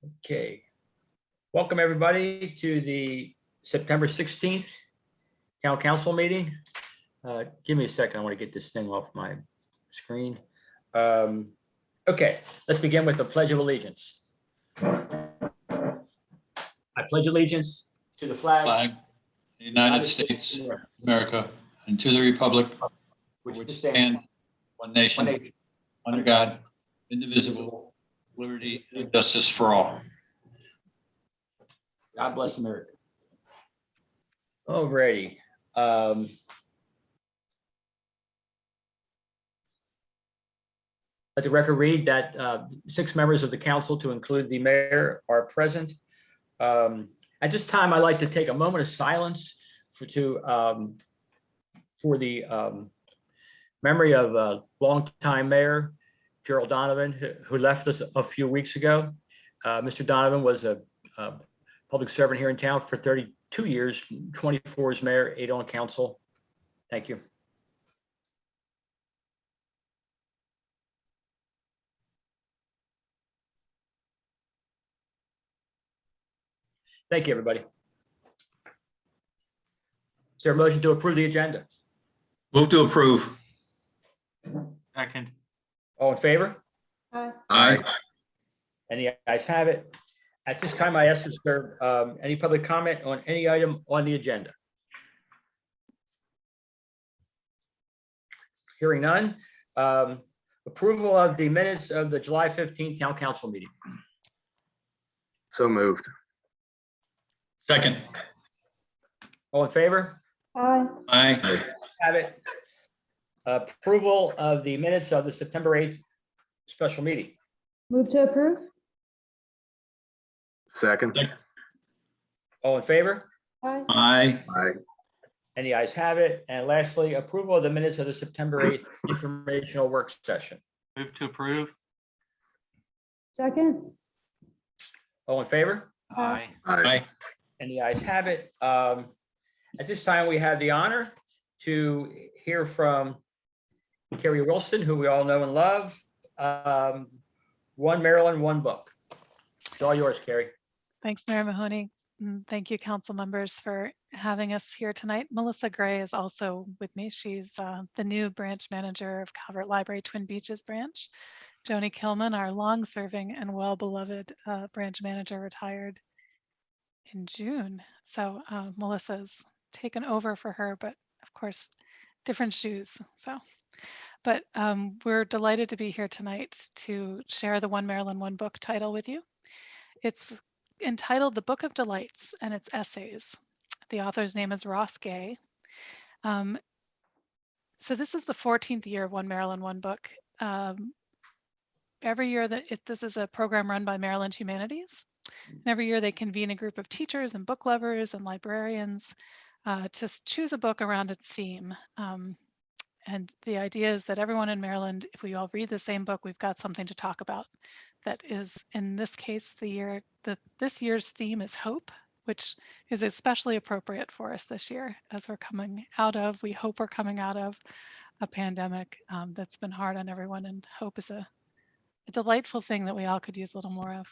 Okay. Welcome everybody to the September 16th Town Council meeting. Give me a second. I want to get this thing off my screen. Okay, let's begin with the Pledge of Allegiance. I pledge allegiance to the flag of the United States of America, and to the republic which stands one nation, under God, indivisible, liberty and justice for all. God bless America. Alrighty. Let the record read that 6 members of the council, to include the mayor, are present. At this time, I'd like to take a moment of silence for the memory of longtime mayor Gerald Donovan, who left us a few weeks ago. Mr. Donovan was a public servant here in town for 32 years, 24 as mayor, 8 on council. Thank you. Thank you, everybody. Is there a motion to approve the agenda? Move to approve. Second. All in favor? Aye. Any ayes have it? At this time, I ask, is there any public comment on any item on the agenda? Hearing none. Approval of the minutes of the July 15th Town Council meeting. So moved. Second. All in favor? Aye. Have it. Approval of the minutes of the September 8th special meeting. Move to approve? Second. All in favor? Aye. Aye. Aye. Any ayes have it. And lastly, approval of the minutes of the September 8th informational work session. Move to approve. Second? All in favor? Aye. Aye. Any ayes have it. At this time, we have the honor to hear from Carrie Wilson, who we all know and love. One Maryland, one book. It's all yours, Carrie. Thanks, Mayor Mahoney. And thank you, council members, for having us here tonight. Melissa Gray is also with me. She's the new branch manager of Calvert Library Twin Beaches branch. Joni Kilman, our long-serving and well-beloved branch manager, retired in June. So Melissa's taken over for her, but of course, different shoes. But we're delighted to be here tonight to share the One Maryland, One Book title with you. It's entitled The Book of Delights, and it's essays. The author's name is Ross Gay. So this is the 14th year of One Maryland, One Book. Every year this is a program run by Maryland Humanities. And every year they convene a group of teachers and book lovers and librarians to choose a book around a theme. And the idea is that everyone in Maryland, if we all read the same book, we've got something to talk about. That is, in this case, this year's theme is hope, which is especially appropriate for us this year as we're coming out of, we hope we're coming out of a pandemic that's been hard on everyone, and hope is a delightful thing that we all could use a little more of.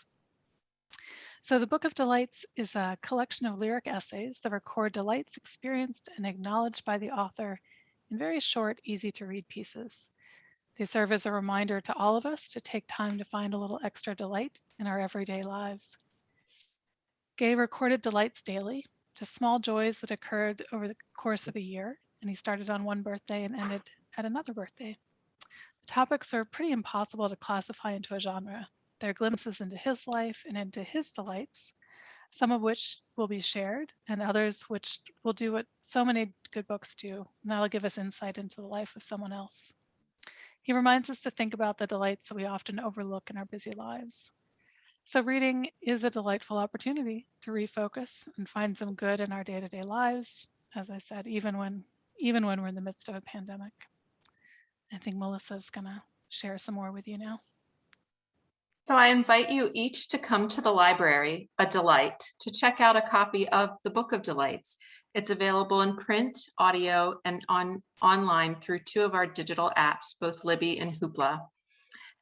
So the Book of Delights is a collection of lyric essays that record delights experienced and acknowledged by the author in very short, easy to read pieces. They serve as a reminder to all of us to take time to find a little extra delight in our everyday lives. Gay recorded delights daily, just small joys that occurred over the course of a year, and he started on one birthday and ended at another birthday. The topics are pretty impossible to classify into a genre. They're glimpses into his life and into his delights, some of which will be shared, and others which will do what so many good books do, and that'll give us insight into the life of someone else. He reminds us to think about the delights that we often overlook in our busy lives. So reading is a delightful opportunity to refocus and find some good in our day-to-day lives, as I said, even when we're in the midst of a pandemic. I think Melissa's gonna share some more with you now. So I invite you each to come to the library, A Delight, to check out a copy of the Book of Delights. It's available in print, audio, and online through 2 of our digital apps, both Libby and Hoopla.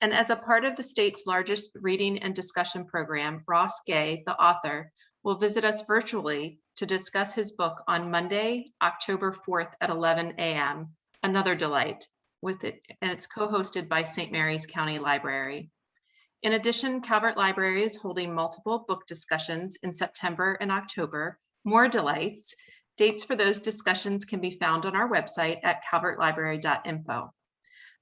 And as a part of the state's largest reading and discussion program, Ross Gay, the author, will visit us virtually to discuss his book on Monday, October 4th at 11 a.m. Another delight with it, and it's co-hosted by St. Mary's County Library. In addition, Calvert Library is holding multiple book discussions in September and October. More delights. Dates for those discussions can be found on our website at calvertlibrary.info.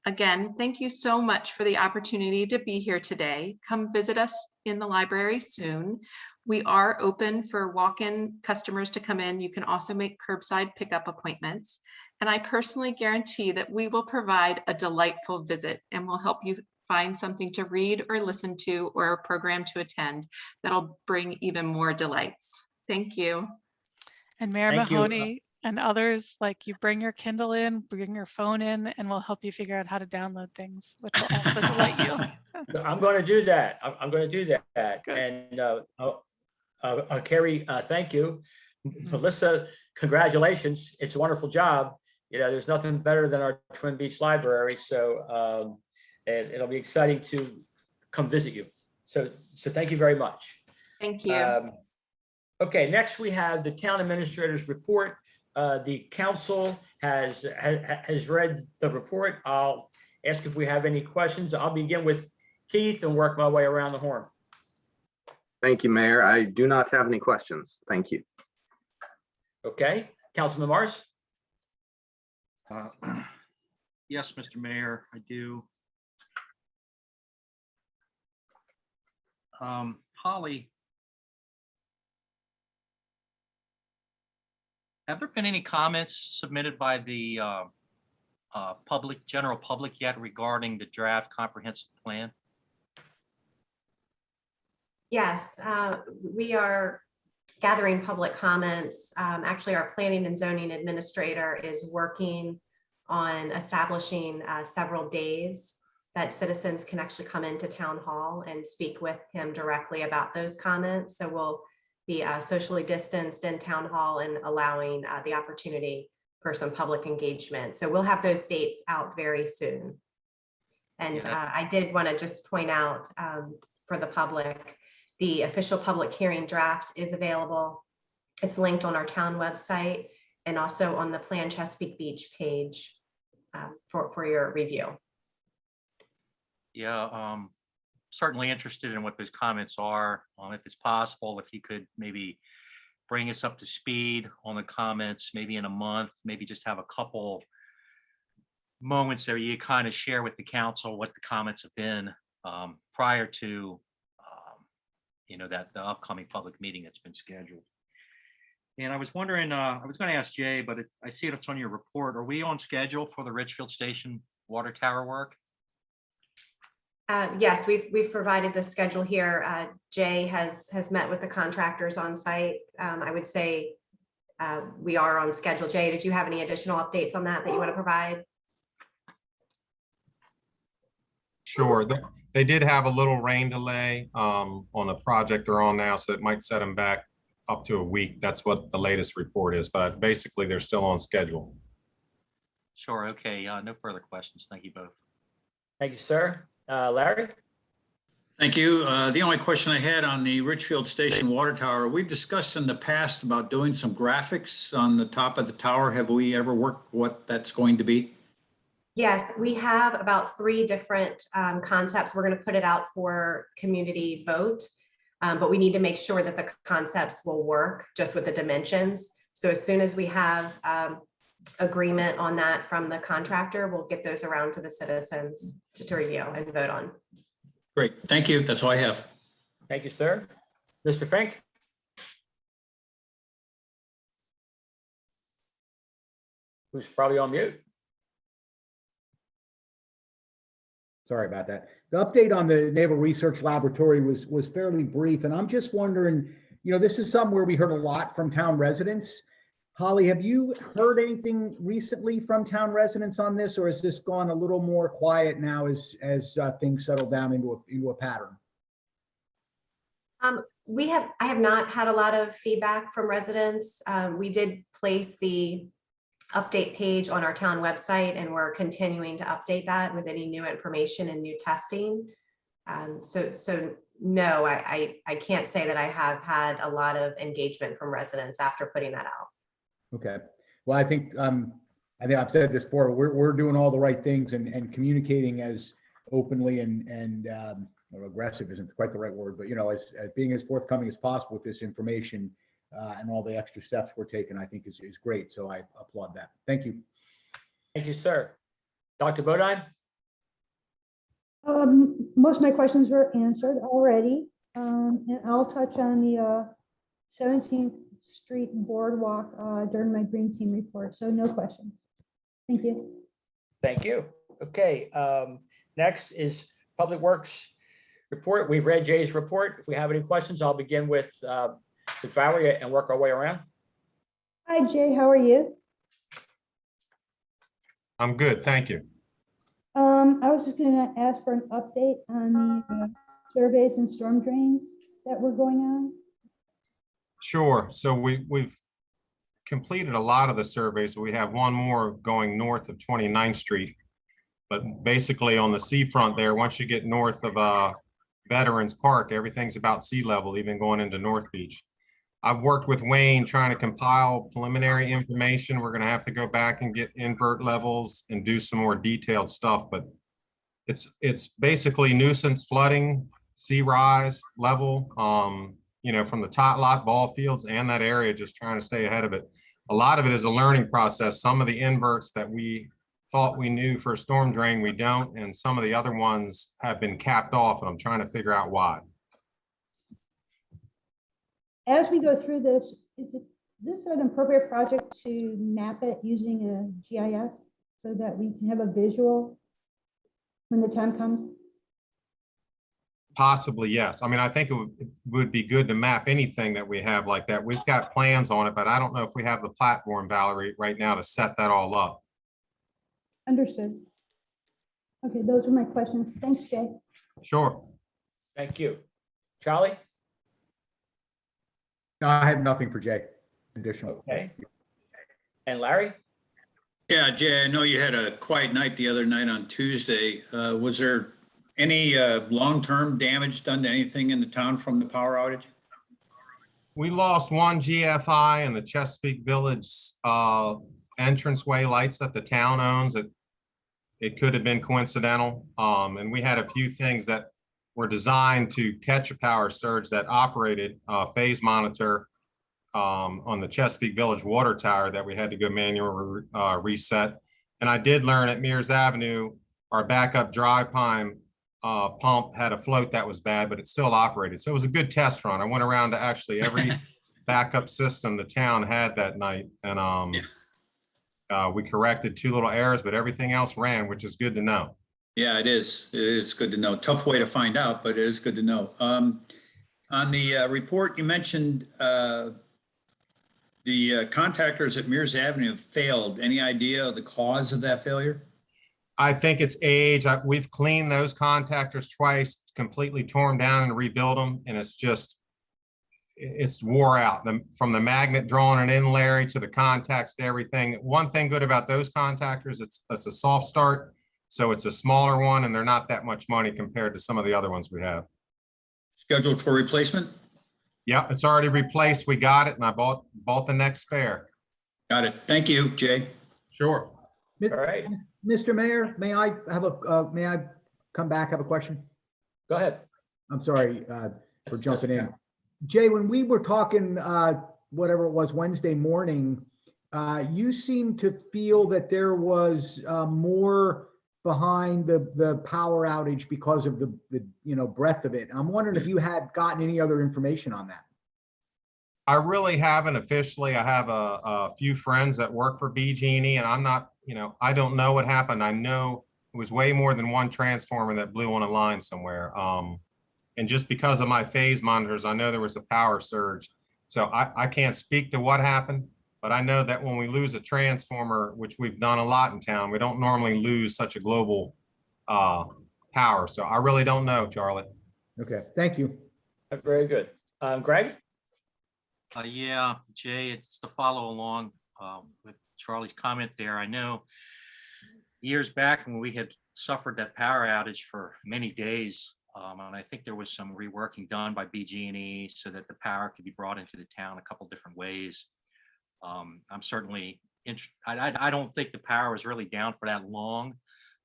Again, thank you so much for the opportunity to be here today. Come visit us in the library soon. We are open for walk-in customers to come in. You can also make curbside pickup appointments. And I personally guarantee that we will provide a delightful visit and will help you find something to read or listen to or a program to attend that'll bring even more delights. Thank you. And Mayor Thank you. Mahoney and others, like, you bring your Kindle in, bring your phone in, and we'll help you figure out how to download things, which will also delight you. I'm going to do that. I'm going to do that. Good. And Carrie, thank you. Melissa, congratulations. It's a wonderful job. There's nothing better than our Twin Beach Library. So it'll be exciting to come visit you. So thank you very much. Thank you. Okay, next we have the town administrator's report. The council has read the report. I'll ask if we have any questions. I'll begin with Keith and work my way around the horn. Thank you, Mayor. I do not have any questions. Thank you. Okay, Councilman Morris? Yes, Mr. Mayor, I do. Holly, have there been any comments submitted by the general public yet regarding the draft comprehensive plan? Yes, we are gathering public comments. Actually, our planning and zoning administrator is working on establishing several days that citizens can actually come into town hall and speak with him directly about those comments. So we'll be socially distanced in town hall and allowing the opportunity for some public engagement. So we'll have those dates out very soon. And I did want to just point out for the public, the official public hearing draft is available. It's linked on our town website and also on the Plan Chesapeake Beach page for your review. Yeah, certainly interested in what those comments are. If it's possible, if you could maybe bring us up to speed on the comments, maybe in a month, maybe just have a couple moments there you kind of share with the council what the comments have been prior to that the upcoming public meeting that's been scheduled. And I was wondering, I was going to ask Jay, but I see it's on your report. Are we on schedule for the Richfield Station water tower work? Yes, we've provided the schedule here. Jay has met with the contractors on site. I would say we are on schedule. Jay, did you have any additional updates on that you want to provide? Sure. They did have a little rain delay on a project they're on now, so it might set them back up to a week. That's what the latest report is, but basically they're still on schedule. Sure. Okay. No further questions. Thank you both. Thank you, sir. Larry? Thank you. The only question I had on the Richfield Station water tower, we've discussed in the past about doing some graphics on the top of the tower. Have we ever worked what that's going to be? Yes, we have about 3 different concepts. We're going to put it out for community vote, but we need to make sure that the concepts will work just with the dimensions. So as soon as we have agreement on that from the contractor, we'll get those around to the citizens to review and vote on. Great. Thank you. That's all I have. Thank you, sir. Mr. Fink? Who's probably on mute? Sorry about that. The update on the Naval Research Laboratory was fairly brief, and I'm just wondering, this is something where we heard a lot from town residents. Holly, have you heard anything recently from town residents on this, or has this gone a little more quiet now as things settle down into a pattern? I have not had a lot of feedback from residents. We did place the update page on our town website, and we're continuing to update that with any new information and new testing. So no, I can't say that I have had a lot of engagement from residents after putting that out. Okay. Well, I think I've said this before, we're doing all the right things and communicating as openly and or aggressive isn't quite the right word, but as being as forthcoming as possible with this information and all the extra steps we're taking, I think is great. So I applaud that. Thank you. Thank you, sir. Dr. Bodine? Most of my questions were answered already. And I'll touch on the 17th Street Boardwalk during my green team report. So no questions. Thank you. Thank you. Okay, next is Public Works report. We've read Jay's report. If we have any questions, I'll begin with Valerie and work our way around. Hi, Jay. How are you? I'm good, thank you. I was just going to ask for an update on the surveys and storm drains that were going on. Sure. So we've completed a lot of the surveys. We have one more going north of 29th Street. But basically on the seafront there, once you get north of Veterans Park, everything's about sea level, even going into North Beach. I've worked with Wayne trying to compile preliminary information. We're going to have to go back and get invert levels and do some more detailed stuff, but it's basically nuisance flooding, sea rise level, from the tot lot ball fields and that area, just trying to stay ahead of it. A lot of it is a learning process. Some of the inverts that we thought we knew for storm drain, we don't, and some of the other ones have been capped off, and I'm trying to figure out why. As we go through this, is this an appropriate project to map it using a GIS so that we can have a visual when the time comes? Possibly, yes. I mean, I think it would be good to map anything that we have like that. We've got plans on it, but I don't know if we have the platform, Valerie, right now to set that all up. Understood. Okay, those were my questions. Thanks, Jay. Sure. Thank you. Charlie? No, I have nothing for Jay. Additional. Okay. And Larry? Yeah, Jay, I know you had a quiet night the other night on Tuesday. Was there any long-term damage done to anything in the town from the power outage? We lost one GFI in the Chesapeake Village entranceway lights that the town owns. It could have been coincidental. And we had a few things that were designed to catch a power surge that operated phase monitor on the Chesapeake Village water tower that we had to go manual reset. And I did learn at Mears Avenue, our backup dry pine pump had a float that was bad, but it still operated. So it was a good test run. I went around to actually every backup system the town had that night. And we corrected 2 little errors, but everything else ran, which is good to know. Yeah, it is. It is good to know. Tough way to find out, but it is good to know. On the report, you mentioned the contactors at Mears Avenue have failed. Any idea of the cause of that failure? I think it's age. We've cleaned those contactors twice, completely torn down and rebuilt them. And it's wore out. From the magnet drawing it in, Larry, to the contacts to everything. One thing good about those contactors, it's a soft start. So it's a smaller one and they're not that much money compared to some of the other ones we have. Scheduled for replacement? Yeah, it's already replaced. We got it and I bought the next spare. Got it. Thank you, Jay. Sure. All right. Mr. Mayor, may I come back, have a question? Go ahead. I'm sorry for jumping in. Jay, when we were talking, whatever it was, Wednesday morning, you seemed to feel that there was more behind the power outage because of the breadth of it. I'm wondering if you had gotten any other information on that. I really haven't officially. I have a few friends that work for BG&E and I'm not, I don't know what happened. I know it was way more than one transformer that blew on a line somewhere. And just because of my phase monitors, I know there was a power surge. So I can't speak to what happened, but I know that when we lose a transformer, which we've done a lot in town, we don't normally lose such a global power. So I really don't know, Charlie. Okay, thank you. Very good. Greg? Yeah, Jay, it's to follow along with Charlie's comment there. I know years back when we had suffered that power outage for many days, and I think there was some reworking done by BG&E so that the power could be brought into the town a couple different ways. I'm certainly I don't think the power was really down for that long.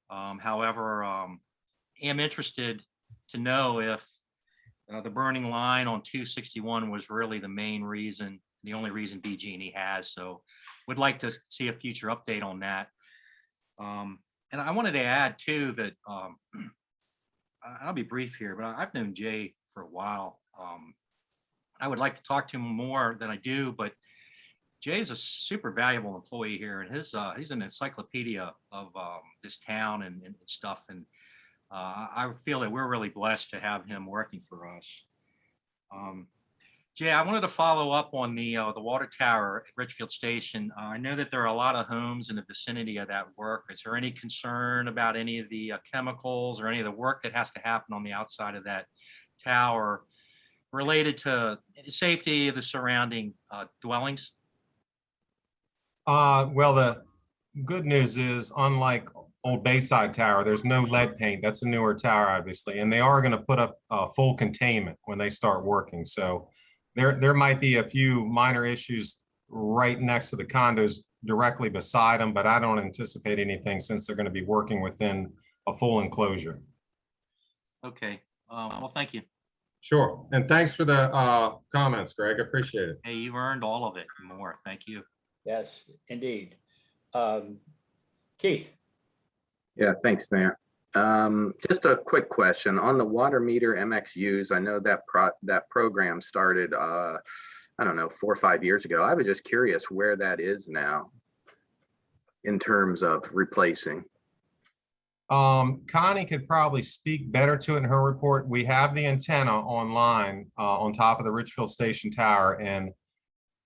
However, am interested to know if the burning line on 261 was really the main reason, the only reason BG&E has. So would like to see a future update on that. And I wanted to add too that I'll be brief here, but I've known Jay for a while. I would like to talk to him more than I do, but Jay's a super valuable employee here, and he's an encyclopedia of this town and stuff. And I feel that we're really blessed to have him working for us. Jay, I wanted to follow up on the water tower at Richfield Station. I know that there are a lot of homes in the vicinity of that work. Is there any concern about any of the chemicals or any of the work that has to happen on the outside of that tower related to the safety of the surrounding dwellings? Well, the good news is, unlike Old Bayside Tower, there's no lead paint. That's a newer tower, obviously, and they are going to put up full containment when they start working. So there might be a few minor issues right next to the condos directly beside them, but I don't anticipate anything since they're going to be working within a full enclosure. Okay. Well, thank you. Sure. And thanks for the comments, Greg. I appreciate it. Hey, you earned all of it and more. Thank you. Yes, indeed. Keith? Yeah, thanks, Mayor. Just a quick question on the water meter MXUs. I know that that program started, I don't know, 4 or 5 years ago. I was just curious where that is now in terms of replacing. Connie could probably speak better to it in her report. We have the antenna online on top of the Richfield Station Tower, and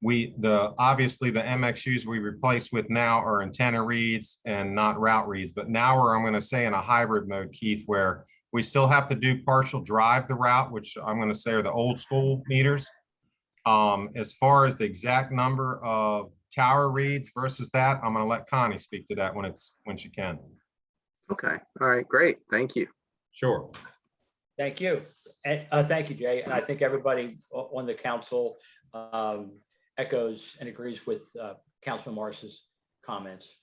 obviously the MXUs we replace with now are antenna reads and not route reads, but now I'm going to say in a hybrid mode, Keith, where we still have to do partial drive the route, which I'm going to say are the old school meters. As far as the exact number of tower reads versus that, I'm going to let Connie speak to that when she can. Okay. All right. Great. Thank you. Sure. Thank you. And thank you, Jay. And I think everybody on the council echoes and agrees with Councilman Morris's comments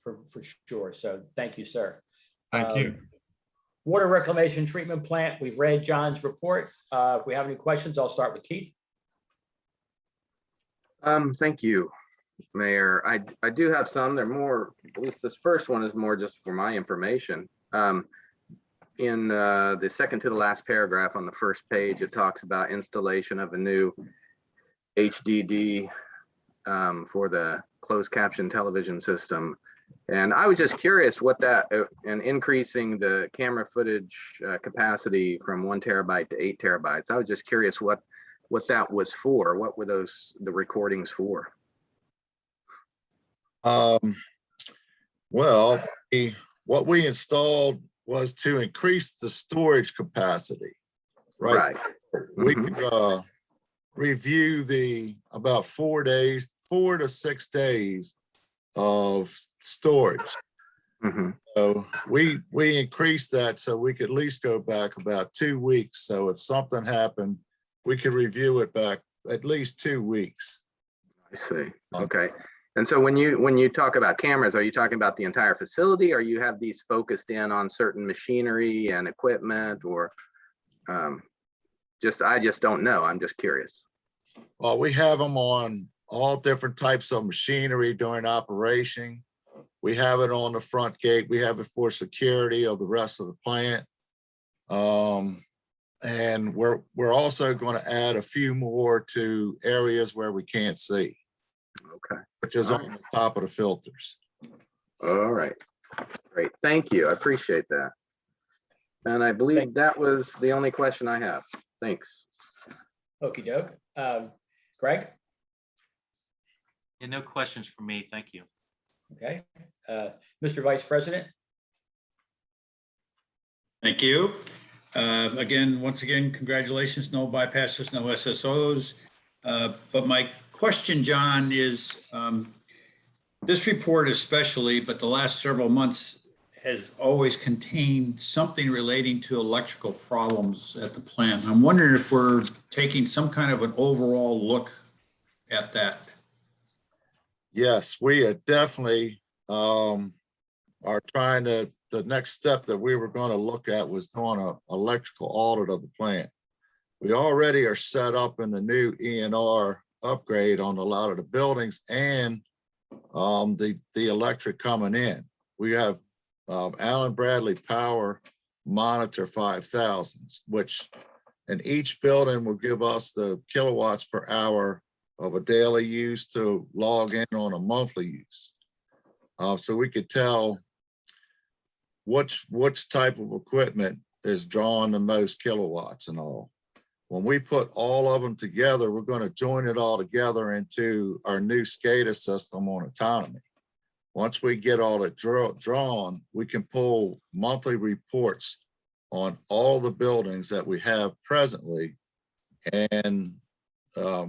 for sure. So thank you, sir. Thank you. Water reclamation treatment plant. We've read John's report. If we have any questions, I'll start with Keith. Thank you, Mayor. I do have some. They're more, at least this first one is more just for my information. In the second to the last paragraph on the first page, it talks about installation of a new HDD for the closed caption television system. And I was just curious what that, and increasing the camera footage capacity from 1 terabyte to 8 terabytes. I was just curious what that was for. What were the recordings for? Well, what we installed was to increase the storage capacity, right? We could review the about 4 to 6 days of storage. So we increased that so we could at least go back about 2 weeks. So if something happened, we could review it back at least 2 weeks. I see. Okay. And so when you talk about cameras, are you talking about the entire facility, or you have these focused in on certain machinery and equipment, or I just don't know. I'm just curious. Well, we have them on all different types of machinery during operation. We have it on the front gate. We have it for security of the rest of the plant. And we're also going to add a few more to areas where we can't see. Okay. Which is on the top of the filters. All right. Great. Thank you. I appreciate that. And I believe that was the only question I have. Thanks. Okie doke. Greg? Yeah, no questions from me. Thank you. Okay. Mr. Vice President? Thank you. Once again, congratulations, no bypasses, no SSOs. But my question, John, is This report especially, but the last several months has always contained something relating to electrical problems at the plant. I'm wondering if we're taking some kind of an overall look at that. Yes, we are definitely are trying to, the next step that we were going to look at was doing an electrical audit of the plant. We already are set up in the new ENR upgrade on a lot of the buildings and the electric coming in. We have Allen Bradley Power Monitor 5000s, which in each building will give us the kilowatts per hour of a daily use to log in on a monthly use. So we could tell which type of equipment is drawing the most kilowatts and all. When we put all of them together, we're going to join it all together into our new SCADA system on autonomy. Once we get all it drawn, we can pull monthly reports on all the buildings that we have presently. And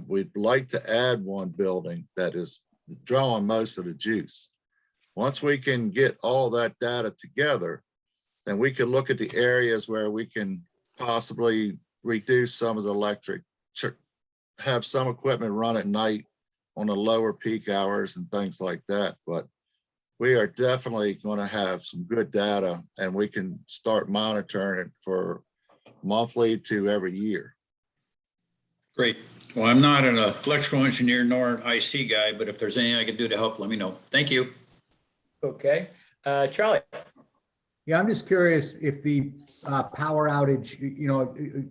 we'd like to add one building that is drawing most of the juice. Once we can get all that data together, then we can look at the areas where we can possibly reduce some of the electric, have some equipment run at night on the lower peak hours and things like that. But we are definitely going to have some good data and we can start monitoring it for monthly to every year. Great. Well, I'm not an electrical engineer nor an IC guy, but if there's anything I can do to help, let me know. Thank you. Okay, Charlie. Yeah, I'm just curious if the power outage,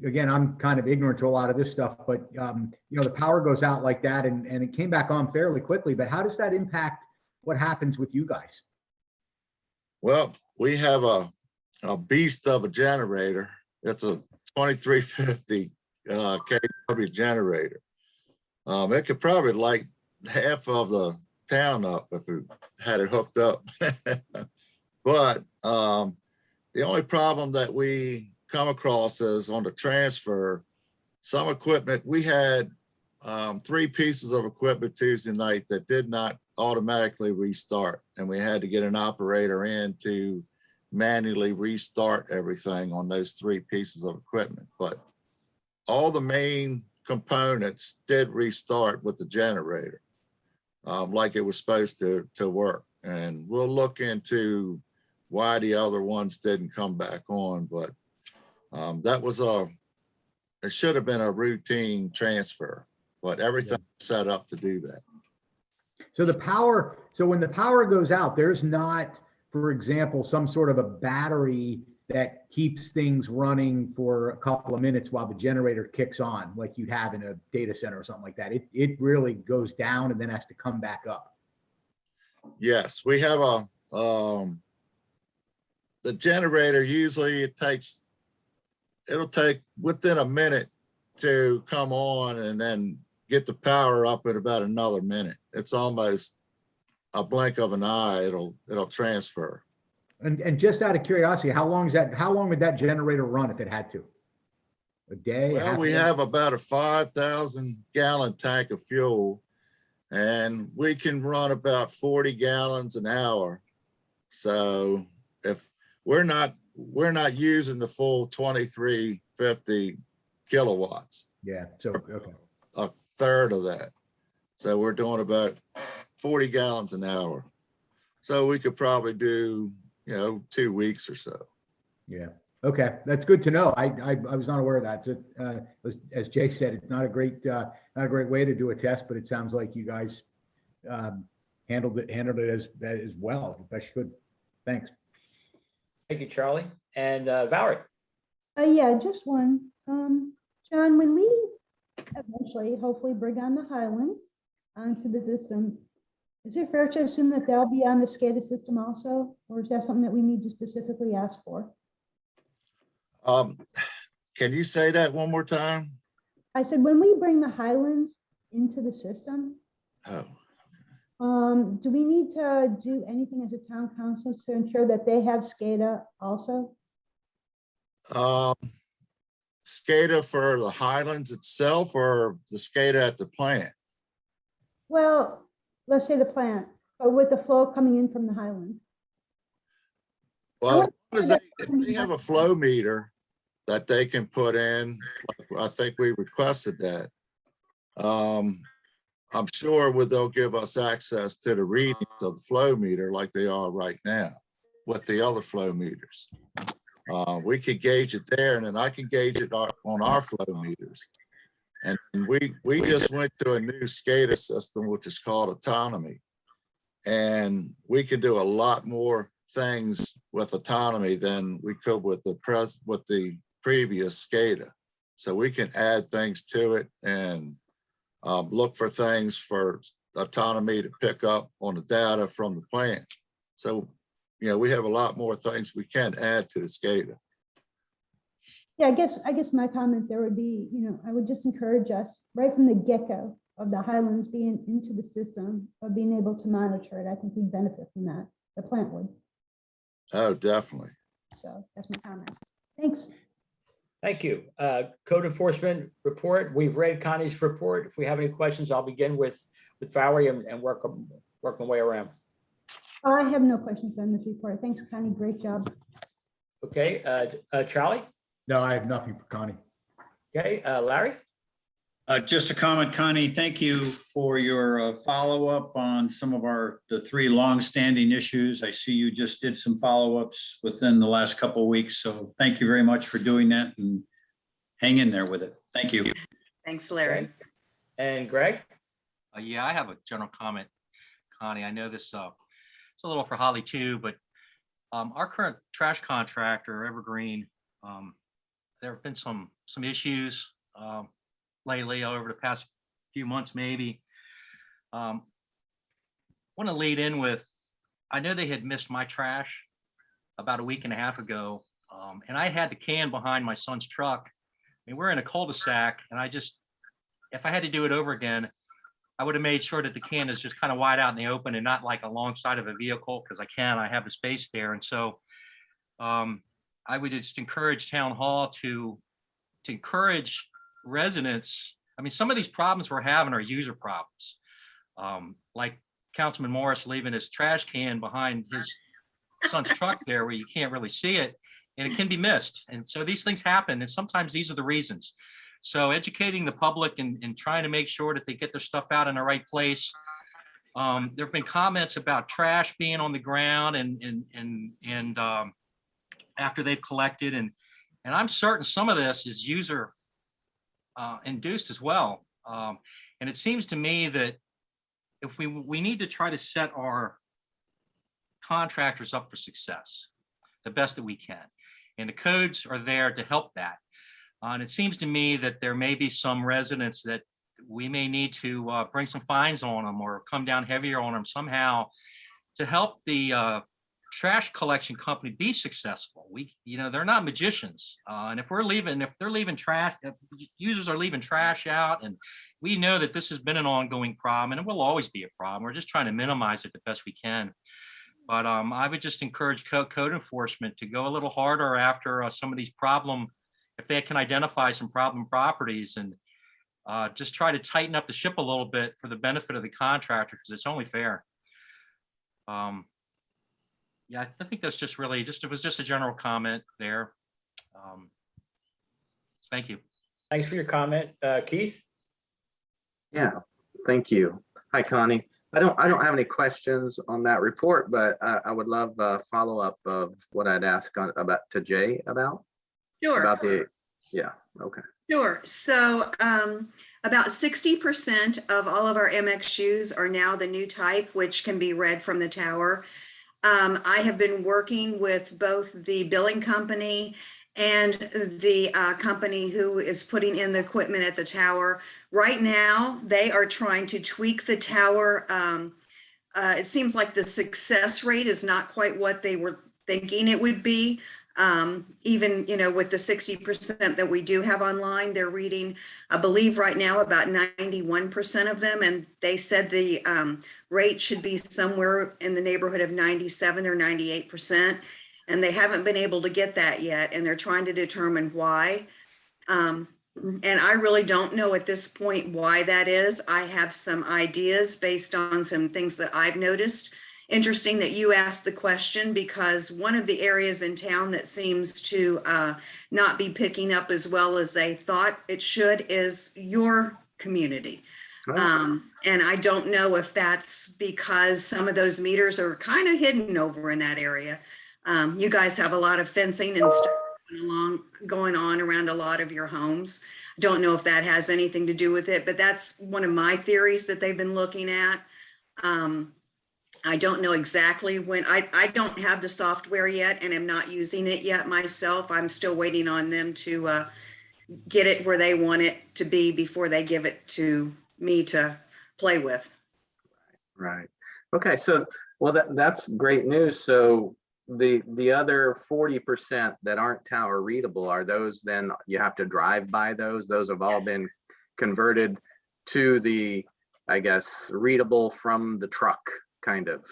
again, I'm kind of ignorant to a lot of this stuff, but the power goes out like that and it came back on fairly quickly, but how does that impact what happens with you guys? Well, we have a beast of a generator. It's a 2350 kW generator. It could probably light half of the town up if we had it hooked up. But the only problem that we come across is on the transfer, some equipment, we had 3 pieces of equipment Tuesday night that did not automatically restart. And we had to get an operator in to manually restart everything on those 3 pieces of equipment. But all the main components did restart with the generator like it was supposed to work. And we'll look into why the other ones didn't come back on, but that was it should have been a routine transfer, but everything set up to do that. So when the power goes out, there's not, for example, some sort of a battery that keeps things running for a couple of minutes while the generator kicks on, like you'd have in a data center or something like that. It really goes down and then has to come back up. Yes, we have the generator, usually it'll take within a minute to come on and then get the power up in about another minute. It's almost a blink of an eye, it'll transfer. And just out of curiosity, how long would that generator run if it had to? A day? Well, we have about a 5,000 gallon tank of fuel and we can run about 40 gallons an hour. So if we're not using the full 2350 kilowatts. Yeah, so okay. A third of that. So we're doing about 40 gallons an hour. So we could probably do 2 weeks or so. Yeah. Okay, that's good to know. I was not aware of that. As Jake said, it's not a great way to do a test, but it sounds like you guys handled it as well, best you could. Thanks. Thank you, Charlie. And Valerie. Yeah, just one. John, when we eventually, hopefully, bring on the Highlands onto the system, is it fair to assume that they'll be on the SCADA system also, or is that something that we need to specifically ask for? Can you say that one more time? I said, when we bring the Highlands into the system, do we need to do anything as a town council to ensure that they have SCADA also? SCADA for the Highlands itself or the SCADA at the plant? Well, let's say the plant. But with the flow coming in from the highlands. Well, as long as if they have a flow meter that they can put in, like I think we requested that. I'm sure they'll give us access to the readings of the flow meter like they are right now with the other flow meters. We could gauge it there, and then I can gauge it on our flow meters. And we just went to a new SCADA system, which is called Autonomy. And we can do a lot more things with Autonomy than we could with the previous SCADA. So we can add things to it and look for things for Autonomy to pick up on the data from the plant. So, you know, we have a lot more things we can add to the SCADA. Yeah, I guess my comment there would be, you know, I would just encourage us right from the get-go of the highlands being into the system, of being able to monitor it. I think we'd benefit from that. The plant would. Oh, definitely. So that's my comment. Thanks. Thank you. Code enforcement report. We've read Connie's report. If we have any questions, I'll begin with Valerie and work my way around. I have no questions on this report. Thanks, Connie. Great job. Okay, Charlie? No, I have nothing for Connie. Okay, Larry? Just a comment, Connie, thank you for your follow-up on some of the three long-standing issues. I see you just did some follow-ups within the last couple of weeks. So thank you very much for doing that and hang in there with it. Thank you. Thanks, Larry. Okay. And Greg? Yeah, I have a general comment, Connie. I know this, it's a little for Holly too, but our current trash contractor, Evergreen, there have been some issues lately over the past few months, maybe. Want to lead in with, I know they had missed my trash about a week and a half ago, and I had the can behind my son's truck. I mean, we're in a cul-de-sac, and if I had to do it over again, I would have made sure that the can is just kind of wide out in the open and not like alongside of a vehicle, because I have the space there. And so I would just encourage Town Hall to encourage residents. I mean, some of these problems we're having are user problems. Like Councilman Morris leaving his trash can behind his son's truck there where you can't really see it and it can be missed. And so these things happen, and sometimes these are the reasons. So educating the public and trying to make sure that they get their stuff out in the right place. There have been comments about trash being on the ground and after they've collected, and I'm certain some of this is user induced as well. And it seems to me that if we need to try to set our contractors up for success the best that we can, and the codes are there to help that. And it seems to me that there may be some residents that we may need to bring some fines on them or come down heavier on them somehow to help the trash collection company be successful. They're not magicians. And if they're leaving trash, if users are leaving trash out, and we know that this has been an ongoing problem and it will always be a problem. We're just trying to minimize it the best we can. But I would just encourage code enforcement to go a little harder after some of these if they can identify some problem properties, and just try to tighten up the ship a little bit for the benefit of the contractor, because it's only fair. Yeah, I think that's just really it was just a general comment there. Thank you. Thanks for your comment. Keith? Yeah, thank you. Hi, Connie. I don't have any questions on that report, but I would love a follow-up of what I'd asked to Jay about. Sure. Yeah, okay. Sure. So about 60% of all of our MXUs are now the new type, which can be read from the tower. I have been working with both the billing company and the company who is putting in the equipment at the tower. Right now, they are trying to tweak the tower. It seems like the success rate is not quite what they were thinking it would be. Even, with the 60% that we do have online, they're reading, I believe right now, about 91% of them. And they said the rate should be somewhere in the neighborhood of 97 or 98%. And they haven't been able to get that yet. And they're trying to determine why. And I really don't know at this point why that is. I have some ideas based on some things that I've noticed. Interesting that you asked the question, because one of the areas in town that seems to not be picking up as well as they thought it should is your community. And I don't know if that's because some of those meters are kind of hidden over in that area. You guys have a lot of fencing and stuff going on around a lot of your homes. Don't know if that has anything to do with it, but that's one of my theories that they've been looking at. I don't know exactly when. I don't have the software yet, and I'm not using it yet myself. I'm still waiting on them to get it where they want it to be before they give it to me to play with. Right. Okay. So, well, that's great news. So the other 40% that aren't tower readable, are those then you have to drive by those? Those have all been converted to the, I guess, readable from the truck kind of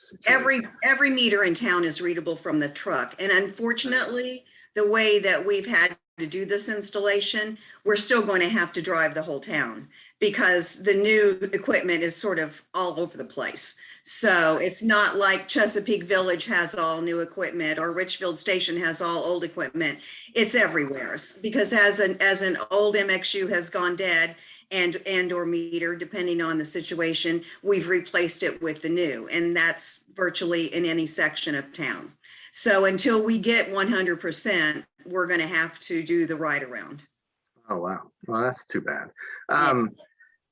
situation. Every meter in town is readable from the truck. And unfortunately, the way that we've had to do this installation, we're still going to have to drive the whole town because the new equipment is sort of all over the place. So it's not like Chesapeake Village has all new equipment or Richfield Station has all old equipment. It's everywhere because as an old MXU has gone dead and or meter, depending on the situation, we've replaced it with the new, and that's virtually in any section of town. So until we get 100%, we're going to have to do the ride around. Oh, wow. Well, that's too bad.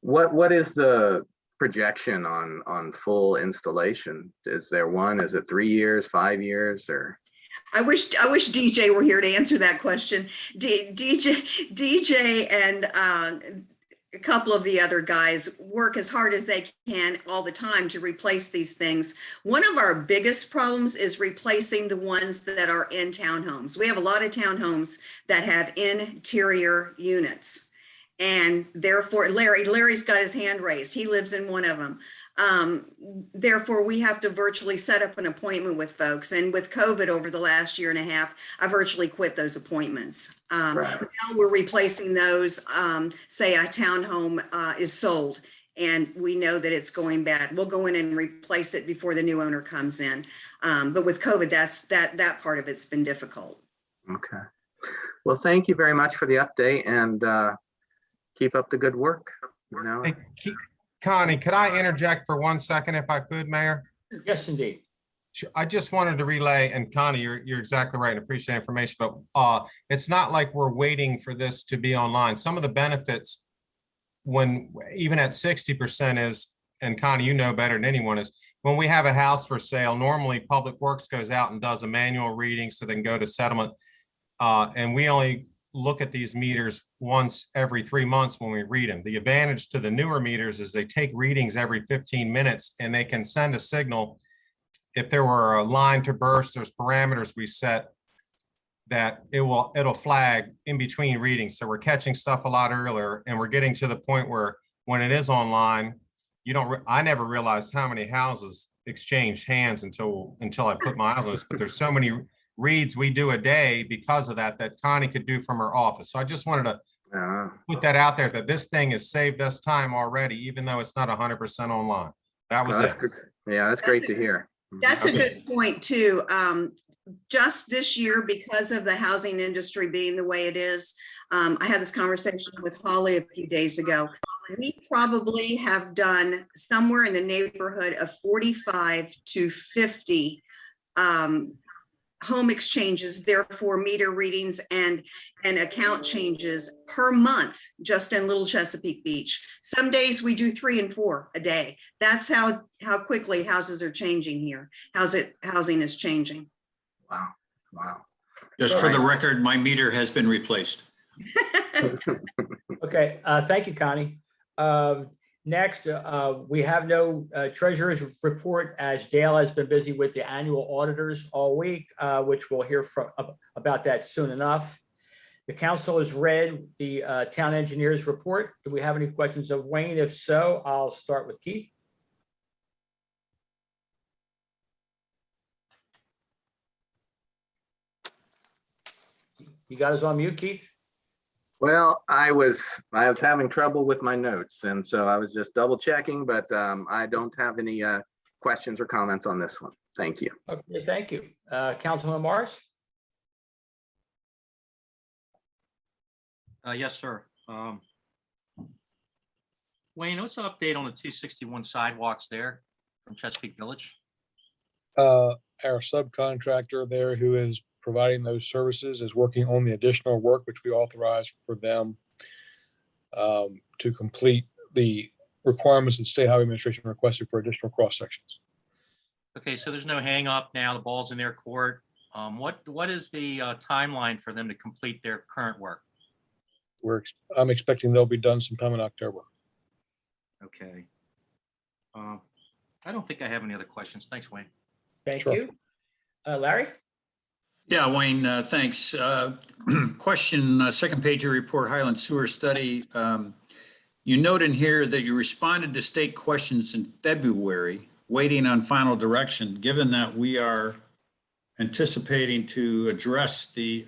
What is the projection on full installation? Is there one? Is it 3 years, 5 years, or? I wish DJ were here to answer that question. DJ and a couple of the other guys work as hard as they can all the time to replace these things. One of our biggest problems is replacing the ones that are in townhomes. We have a lot of townhomes that have interior units. And therefore, Larry's got his hand raised. He lives in one of them. Therefore, we have to virtually set up an appointment with folks. And with COVID over the last year and a half, I virtually quit those appointments. Right. Now we're replacing those, say a townhome is sold and we know that it's going bad. We'll go in and replace it before the new owner comes in. But with COVID, that part of it's been difficult. Okay. Well, thank you very much for the update, and keep up the good work. You know. Hey, Connie, could I interject for 1 second if I could, Mayor? Yes, indeed. Sure. I just wanted to relay, and Connie, you're exactly right and appreciate the information, but it's not like we're waiting for this to be online. Some of the benefits when even at 60% is, and Connie, you know better than anyone, is when we have a house for sale, normally Public Works goes out and does a manual reading so they can go to settlement. And we only look at these meters once every 3 months when we read them. The advantage to the newer meters is they take readings every 15 minutes and they can send a signal. If there were a line to burst, there's parameters we set that it'll flag in between readings. So we're catching stuff a lot earlier, and we're getting to the point where when it is online, I never realized how many houses exchange hands until I put my eyes on this, but there's so many reads we do a day because of that Connie could do from her office. So I just wanted to put that out there, that this thing has saved us time already, even though it's not 100% online. That was it. Good. Yeah, that's great to hear. That's a good point too. Just this year, because of the housing industry being the way it is, I had this conversation with Holly a few days ago. We probably have done somewhere in the neighborhood of 45 to 50 home exchanges, therefore meter readings and account changes per month, just in Little Chesapeake Beach. Some days we do 3 and 4 a day. That's how quickly houses are changing here. Housing is changing. Wow. Just for the record, my meter has been replaced. Okay, thank you, Connie. Next, we have no treasurer's report, as Dale has been busy with the annual auditors all week, which we'll hear about that soon enough. The council has read the town engineer's report. Do we have any questions of Wayne? If so, I'll start with Keith. You got us on mute, Keith? Well, I was having trouble with my notes, and so I was just double checking, but I don't have any questions or comments on this one. Thank you. Okay, thank you. Councilman Morris? Yes, sir. Wayne, what's the update on the 261 sidewalks there from Chesapeake Village? Our subcontractor there who is providing those services is working on the additional work which we authorized for them to complete the requirements that State Highway Administration requested for additional cross sections. Okay, so there's no hang up now. The ball's in their court. What is the timeline for them to complete their current work? I'm expecting they'll be done sometime in October. Okay. I don't think I have any other questions. Thanks, Wayne. Thank Sure. you. Larry? Yeah, Wayne, thanks. Question, second page of your report, Highland Sewer Study. You note in here that you responded to state questions in February, waiting on final direction. Given that we are anticipating to address the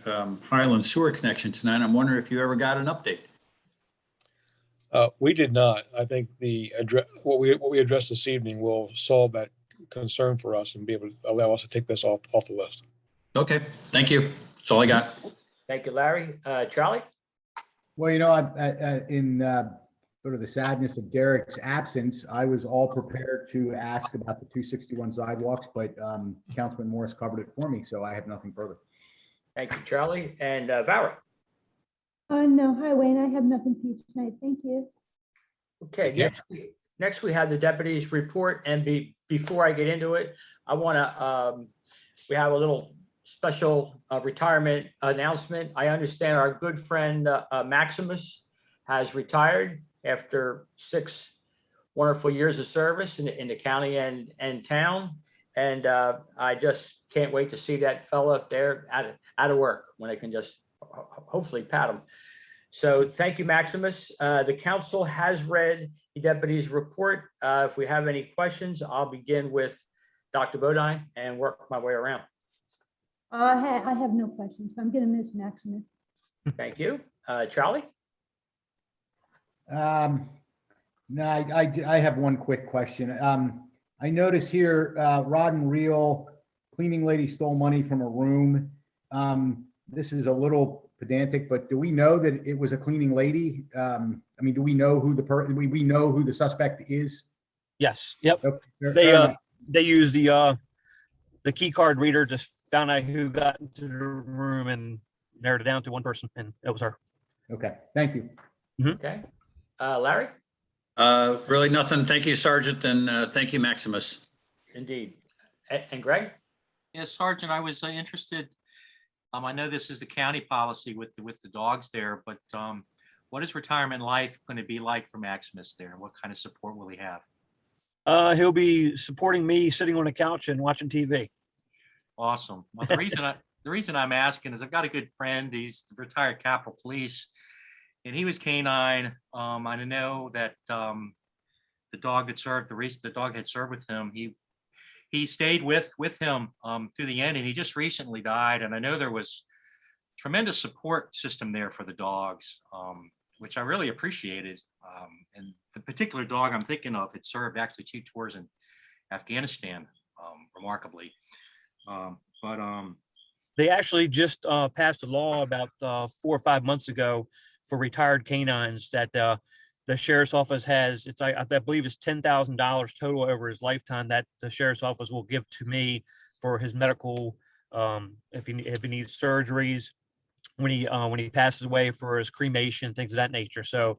Highland Sewer connection tonight, I'm wondering if you ever got an update. We did not. I think what we addressed this evening will solve that concern for us and be able to allow us to take this off the list. Okay, thank you. That's all I got. Thank you, Larry. Charlie? Well, in sort of the sadness of Derek's absence, I was all prepared to ask about the 261 sidewalks, but Councilman Morris covered it for me, so I have nothing further. Thank you, Charlie. And Valerie? No, hi Wayne, I have nothing for you tonight. Thank you. Okay, next we have the deputy's report, and before I get into it, I want to, we have a little special retirement announcement. I understand our good friend Maximus has retired after 6 wonderful years of service in the county and town. And I just can't wait to see that fella up there out of work when I can just hopefully pat him. So thank you, Maximus. The council has read the deputy's report. If we have any questions, I'll begin with Dr. Bodine and work my way around. I have no questions. I'm going to miss Maximus. Thank you. Charlie? No, I have one quick question. I notice here, Rod and Reel, cleaning lady stole money from a room. This is a little pedantic, but do we know that it was a cleaning lady? I mean, do we know who we know who the suspect is? Yes. Yep. Okay, They used the key card reader to found out who got into the room and narrowed it down to one person, and it was her. okay, thank you. Okay. Larry? Really nothing. Thank you, Sergeant, and thank you, Maximus. Indeed. And Greg? Yes, Sergeant, I was interested. I know this is the county policy with the dogs there, but what is retirement life going to be like for Maximus there? What kind of support will he have? He'll be supporting me sitting on a couch and watching TV. Awesome. Well, the reason I'm asking is I've got a good friend. He's retired Capitol Police, and he was canine. I know that the dog had served with him. He stayed with him through the end, and he just recently died. And I know there was tremendous support system there for the dogs, which I really appreciated. And the particular dog I'm thinking of had served actually 2 tours in Afghanistan, remarkably. They actually just passed a law about 4 or 5 months ago for retired canines that the sheriff's office has. I believe it's $10,000 total over his lifetime that the sheriff's office will give to me for his medical, if he needs surgeries, when he passes away, for his cremation, things of that nature. So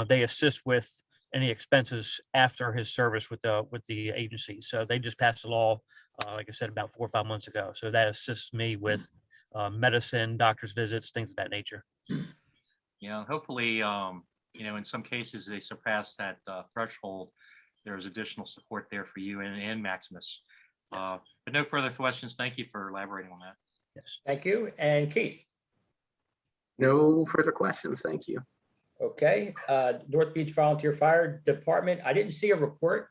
they assist with any expenses after his service with the agency. So they just passed a law, like I said, about 4 or 5 months ago. So that assists me with medicine, doctor's visits, things of that nature. Yeah, hopefully, in some cases they surpass that threshold. There's additional support there for you and Maximus. But no further questions. Thank you for elaborating on that. Yes. Thank you. And Keith? No further questions. Thank you. Okay. North Beach Volunteer Fire Department. I didn't see a report.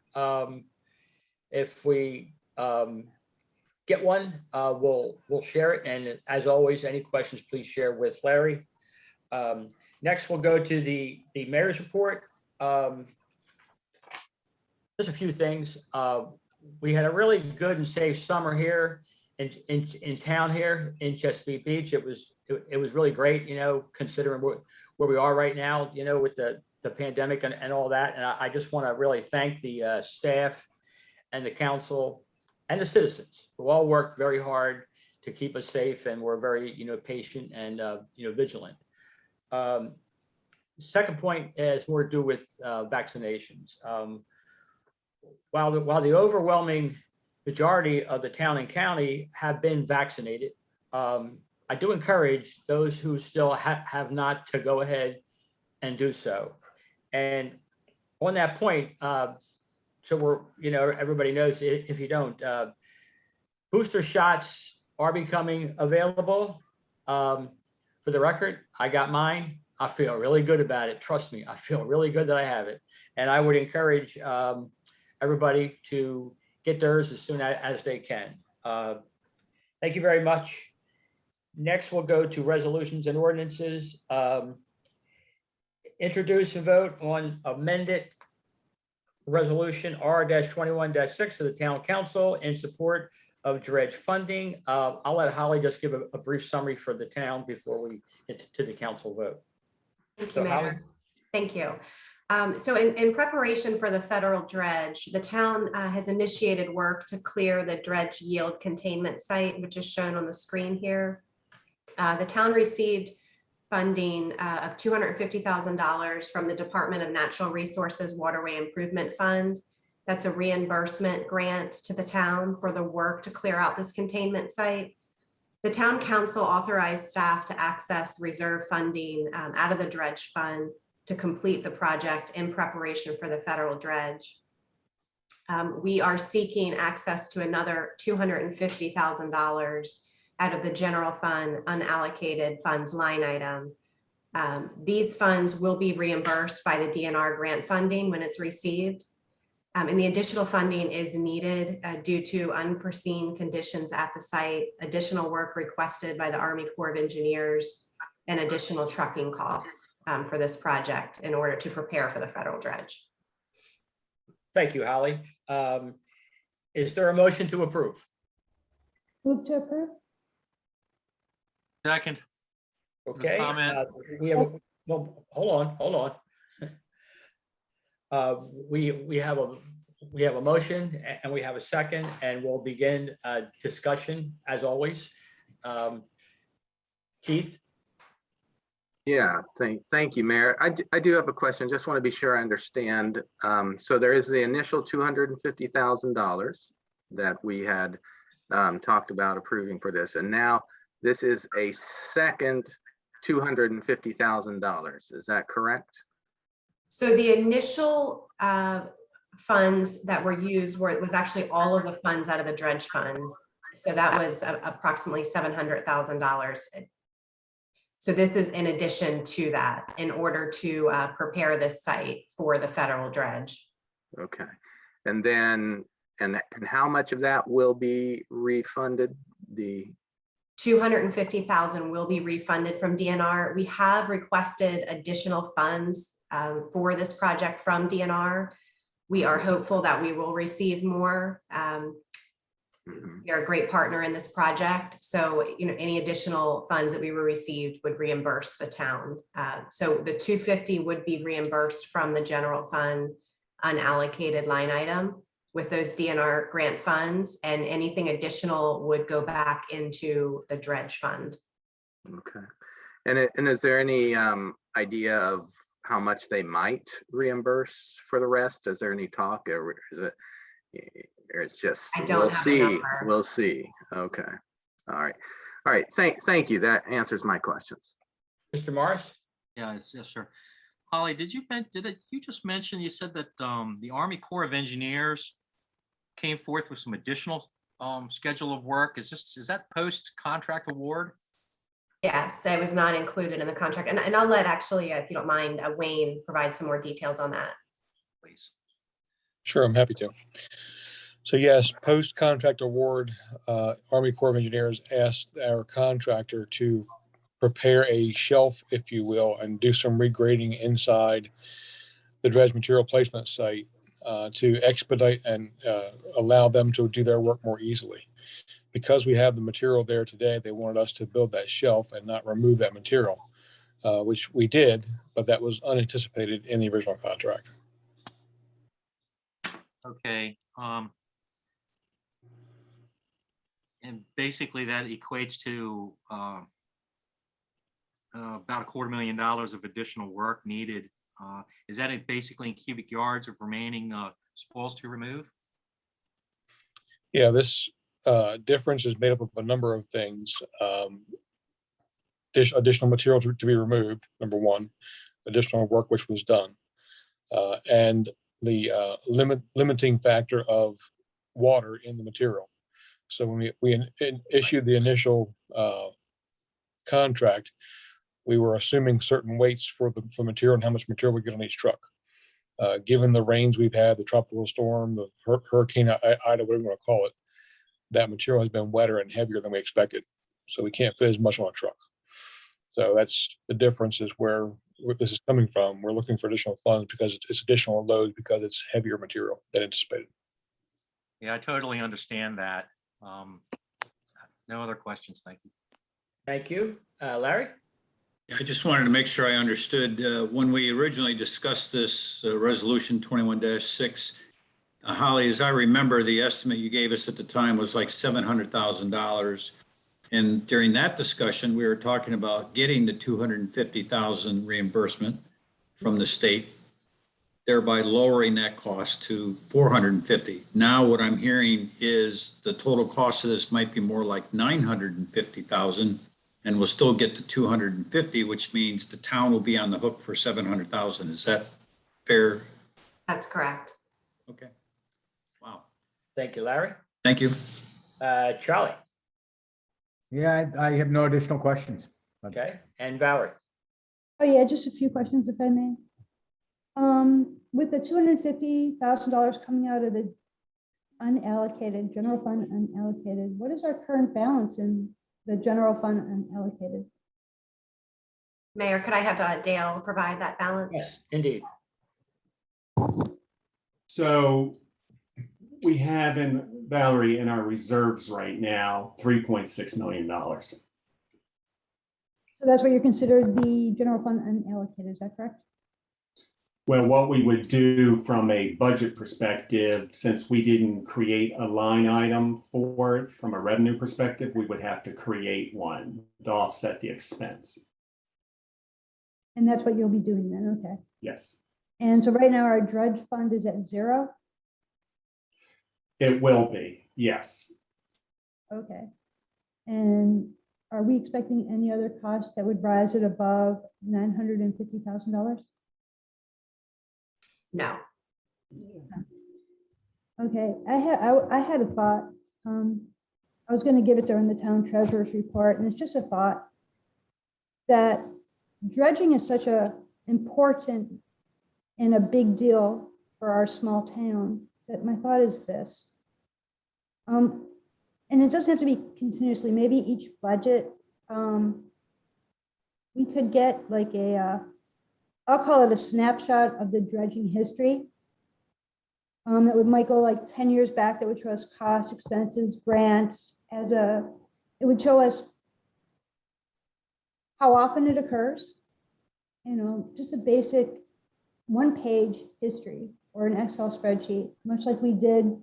If we get one, we'll share it. And as always, any questions, please share with Larry. Next, we'll go to the mayor's report. Just a few things. We had a really good and safe summer here in town here in Chesapeake Beach. It was really great, you know, considering where we are right now, you know, with the pandemic and all that. And I just want to really thank the staff and the council and the citizens who all worked very hard to keep us safe, and we're very, you know, patient and vigilant. Second point is more to do with vaccinations. While the overwhelming majority of the town and county have been vaccinated, I do encourage those who still have not to go ahead and do so. And on that point, so we're, you know, everybody knows if you don't, booster shots are becoming available. For the record, I got mine. I feel really good about it. Trust me, I feel really good that I have it. And I would encourage everybody to get theirs as soon as they can. Thank you very much. Next, we'll go to resolutions and ordinances. Introduce and vote on amended resolution R-21-6 of the town council in support of dredge funding. I'll let Holly just give a brief summary for the town before we get to the council vote. Thank So, you, Holly? Mayor. Thank you. So in preparation for the federal dredge, the town has initiated work to clear the dredge yield containment site, which is shown on the screen here. The town received funding of $250,000 from the Department of Natural Resources Waterway Improvement Fund. That's a reimbursement grant to the town for the work to clear out this containment site. The town council authorized staff to access reserve funding out of the dredge fund to complete the project in preparation for the federal dredge. We are seeking access to another $250,000 out of the general fund unallocated funds line item. These funds will be reimbursed by the DNR grant funding when it's received. And the additional funding is needed due to unforeseen conditions at the site, additional work requested by the Army Corps of Engineers, and additional trucking costs for this project in order to prepare for the federal dredge. Thank you, Holly. Is there a motion to approve? Move to approve. Second. Okay. Comment. We have, well, hold on. We have a motion and we have a second, and we'll begin discussion as always. Keith? Yeah, thank you, Mayor. I do have a question. Just want to be sure I understand. So there is the initial $250,000 that we had talked about approving for this, and now this is a second $250,000. Is that correct? So the initial funds that were used was actually all of the funds out of the dredge fund. So that was approximately $700,000. So this is in addition to that in order to prepare this site for the federal dredge. Okay. And then, and how much of that will be refunded? The $250,000 will be refunded from DNR. We have requested additional funds for this project from DNR. We are hopeful that we will receive more. They're a great partner in this project. So, you know, any additional funds that we were received would reimburse the town. So the $250,000 would be reimbursed from the general fund unallocated line item with those DNR grant funds, and anything additional would go back into the dredge fund. Okay. And is there any idea of how much they might reimburse for the rest? Is there any talk, or is it, or it's just we'll see? We'll see. Okay. All right. Thank you. That answers my questions. Mr. Morris? Yeah, yes, sir. Holly, did you just mention, you said that the Army Corps of Engineers came forth with some additional schedule of work? Is that post-contract award? Yes, it was not included in the contract. And I'll let actually, if you don't mind, Wayne provide some more details on that. Please. Sure, I'm happy to. So yes, post-contract award, Army Corps of Engineers asked our contractor to prepare a shelf, if you will, and do some regrading inside the dredge material placement site to expedite and allow them to do their work more easily. Because we have the material there today, they wanted us to build that shelf and not remove that material, which we did, but that was unanticipated in the original contract. Okay. And basically that equates to about $250,000 of additional work needed. Is that basically in cubic yards of remaining spoils to remove? Yeah, this difference is made up of a number of things. Additional material to be removed, number one, additional work which was done, and the limiting factor of water in the material. So when we issued the initial contract, we were assuming certain weights for the material and how much material we get on each truck. Given the rains we've had, the tropical storm, the Hurricane Ida, whatever you want to call it, that material has been wetter and heavier than we expected. So we can't fit as much on a truck. So that's the difference is where this is coming from. We're looking for additional funds because it's additional load because it's heavier material than anticipated. Yeah, I totally understand that. No other questions. Thank you. Thank you. Larry? I just wanted to make sure I understood when we originally discussed this resolution 21-6, Holly, as I remember, the estimate you gave us at the time was like $700,000. And during that discussion, we were talking about getting the $250,000 reimbursement from the state, thereby lowering that cost to $450,000. Now what I'm hearing is the total cost of this might be more like $950,000, and we'll still get the $250,000, which means the town will be on the hook for $700,000. Is that fair? That's correct. Okay. Wow. Thank you, Larry. Thank you. Charlie? Yeah, I have no additional questions. Okay. And Valerie? Oh, yeah, just a few questions if I may. With the $250,000 coming out of the unallocated, general fund unallocated, what is our current balance in the general fund unallocated? Mayor, could I have Dale provide that balance? Yes, indeed. So we have Valerie, in our reserves right now, $3.6 million. So that's what you're considered the general fund unallocated, is that correct? Well, what we would do from a budget perspective, since we didn't create a line item for it from a revenue perspective, we would have to create one to offset the expense. And that's what you'll be doing then, okay. Yes, And so right now our dredge fund is at 0? it will be, yes. Okay. And are we expecting any other costs that would rise it above $950,000? No. Okay, I had a thought. I was going to give it during the town treasurer's report, and it's just a thought that dredging is such a important and a big deal for our small town that my thought is this. And it doesn't have to be continuously, maybe each budget, we could get like I'll call it a snapshot of the dredging history. That might go like 10 years back, that would show us costs, expenses, grants, it would show us how often it occurs, just a basic one-page history or an Excel spreadsheet, much like we did